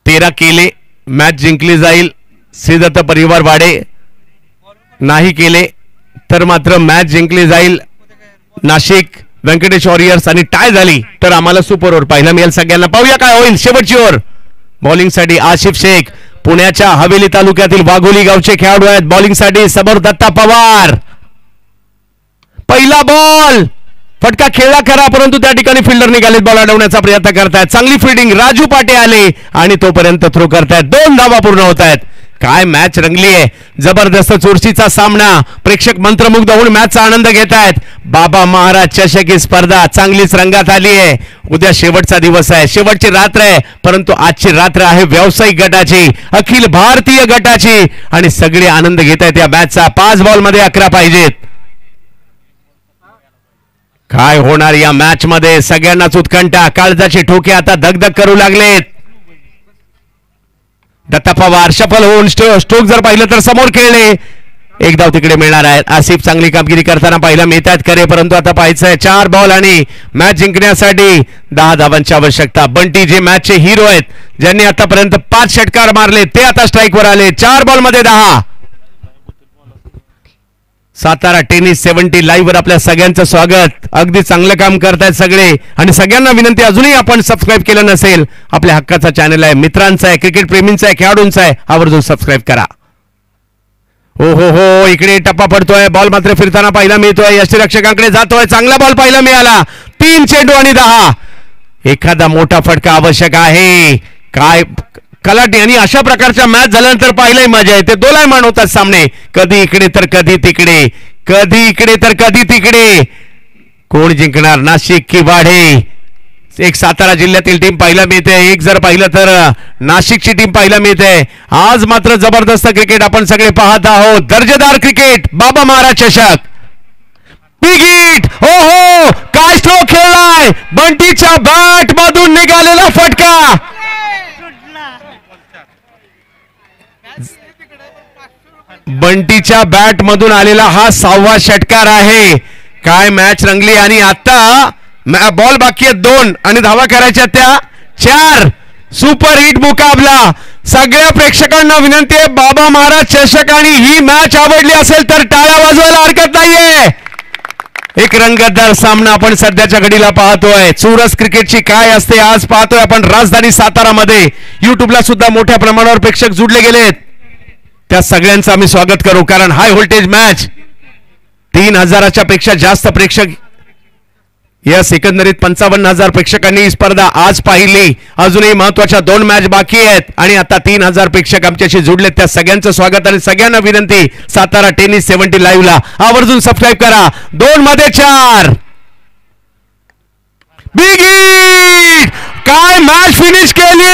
तेरा केले, मॅच जिंकली जाईल. श्रीदत्त परिवार वाडे. नाही केले तर मात्र मॅच जिंकली जाईल नाशिक व्यंकटेश वॉरियर्स. आणि टाय झाली तर आम्हाला सुपर ओव्हर पाहायला मिळेल सगळ्यांना. पाहूया काय होईल. शेवटची ओव्हर. बॉलिंगसाठी आशिफ शेख, पुण्याच्या हवेली तालुक्यातील वाघोली गावचे खेळाडू आहेत. बॉलिंगसाठी समोर दत्ता पवार. पहिला बॉल फटका खेळला खरा परंतु त्या ठिकाणी फिल्डर निघालेत. बॉल अडवण्याचा प्रयत्न करतायत. चांगली फिल्डिंग. राजू पाटे आले आणि तोपर्यंत थ्रो करतायत. 2 धावा पूर्ण होत आहेत. काय मॅच रंगली आहे. जबरदस्त चुरशीचा सामना. प्रेक्षक मंत्रमुग्ध होऊन मॅचचा आनंद घेत आहेत. बाबा महाराज चषक ही स्पर्धा चांगलीच रंगात आली आहे. उद्या शेवटचा दिवस आहे, शेवटची रात्र आहे, परंतु आजची रात्र आहे व्यावसायिक गटाची, अखिल भारतीय गटाची आणि सगळे आनंद घेत आहेत या मॅचचा. 5 बॉल मध्ये 11 पाहिजेत. काय होणार या मॅच मध्ये सगळ्यांनाच उत्कंठा, काळजाचे ठोके आता धगधग करू लागलेत. दत्ता पवार सफल होऊन स्ट्रोक जर पाहिलं तर समोर खेळले, एक धाव तिकडे मिळणार आहे. आसिफ चांगली कामगिरी करताना पाहिलं मिळत आहेत करे, परंतु आता पाहायचंय 4 बॉल आणि मॅच जिंकण्यासाठी 10 धावांची आवश्यकता. बंटी जे मॅचचे हिरो आहेत, ज्यांनी आतापर्यंत 5 षटकार मारले, ते आता स्ट्राईकवर आले. 4 बॉल मध्ये 10. सातारा टेनिस 70 लाईव्ह वर आपल्या सगळ्यांचं स्वागत. अगदी चांगलं काम करतायत सगळे आणि सगळ्यांना विनंती, अजूनही आपण सबस्क्राईब केलं नसेल, आपल्या हक्काचा चॅनल आहे, मित्रांचा आहे, क्रिकेट प्रेमींचा आहे, खेळाडूंचा आहे, आवर्जून सबस्क्राईब करा. हो हो हो, इकडे टप्पा पडतोय, बॉल मात्र फिरताना पाहिला मिळतोय, यष्टीरक्षकांकडे जातोय, चांगला बॉल पाहिला मिळाला. 3 चेंडू आणि 10. एखादा मोठा फटका आवश्यक आहे. काय कलाटी, आणि अशा प्रकारच्या मॅच झाल्यानंतर पाहिलंय मजा येते. दोलायमान होतात सामने, कधी इकडे तर कधी तिकडे, कधी इकडे तर कधी तिकडे. कोण जिंकणार, नाशिक की वाढे? एक सातारा जिल्ह्यातील टीम पाहायला मिळते, एक जर पाहिलं तर नाशिकची टीम पाहायला मिळते. आज मात्र जबरदस्त क्रिकेट आपण सगळे पाहत आहोत. दर्जेदार क्रिकेट. बाबा महाराज चषक, बिग हिट. हो हो, काय स्ट्रोक खेळलाय, बंटीच्या बॅट मधून निघालेला फटका. बंटीच्या बॅट मधून आलेला हा 6वा षटकार आहे. काय मॅच रंगली, आणि आता बॉल बाकी आहेत 2 आणि धावा करायच्या त्या 4. सुपर हिट मुकाबला. सगळ्या प्रेक्षकांना विनंती आहे, बाबा महाराज चषक आणि ही मॅच आवडली असेल तर टाळ्या वाजवायला हरकत नाहीये. एक रंगतदार सामना आपण सध्याच्या घडीला पाहतोय. चुरस क्रिकेटची काय असते आज पाहतोय आपण राजधानी सातारामध्ये. युट्यूबला सुद्धा मोठ्या प्रमाणावर प्रेक्षक जुडले गेलेत, त्या सगळ्यांचं आम्ही स्वागत करू, कारण हाय व्होल्टेज मॅच. 3000च्या पेक्षा जास्त प्रेक्षक, यस, एकंदरीत 55,000 प्रेक्षकांनी ही स्पर्धा आज पाहिली. अजूनही महत्वाच्या 2 मॅच बाकी आहेत आणि आता 3000 प्रेक्षक आमच्याशी जुडलेत, त्या सगळ्यांचं स्वागत. आणि सगळ्यांना विनंती, सातारा टेनिस 70 लाईव्हला आवर्जून सबस्क्राईब करा. 2 मध्ये 4. Big hit. काय मॅच फिनिश केली,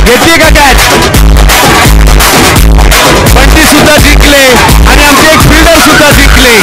घेतली का कॅच? बंटी सुद्धा जिंकले आणि आमचे एक फिल्डर सुद्धा जिंकले.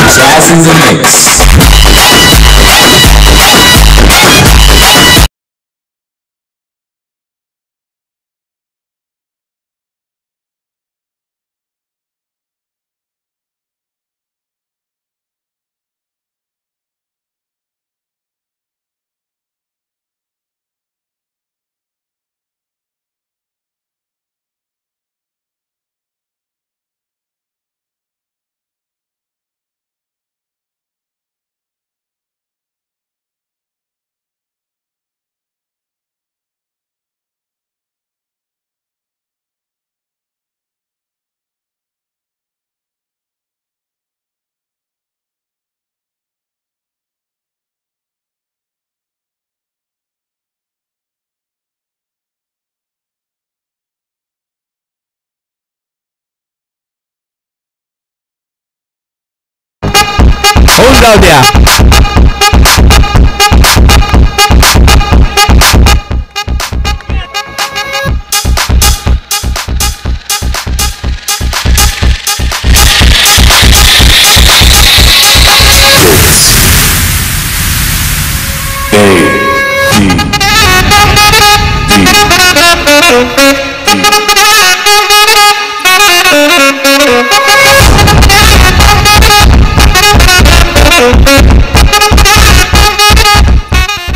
होऊन जाऊ द्या.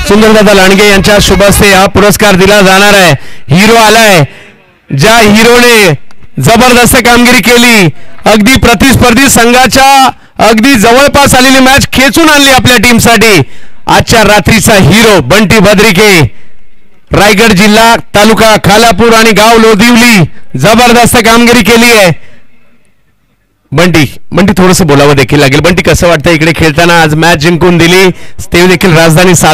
सुंदरदादा लांडगे यांच्या शुभ हस्ते हा पुरस्कार दिला जाणार आहे. हिरो आलाय, ज्या हिरोने जबरदस्त कामगिरी केली, अगदी प्रतिस्पर्धी संघाच्या अगदी जवळपास आलेली मॅच खेचून आणली आपल्या टीमसाठी. आजच्या रात्रीचा हिरो बंटी भद्रिके, रायगड जिल्हा, तालुका खालापूर आणि गाव लोधिवली, जबरदस्त कामगिरी केली आहे. बंटी थोडंसं बोलावं देखील लागेल. बंटी, कसं वाटतं इकडे खेळताना? आज मॅच जिंकून दिली, ते देखील राजधानी सातारा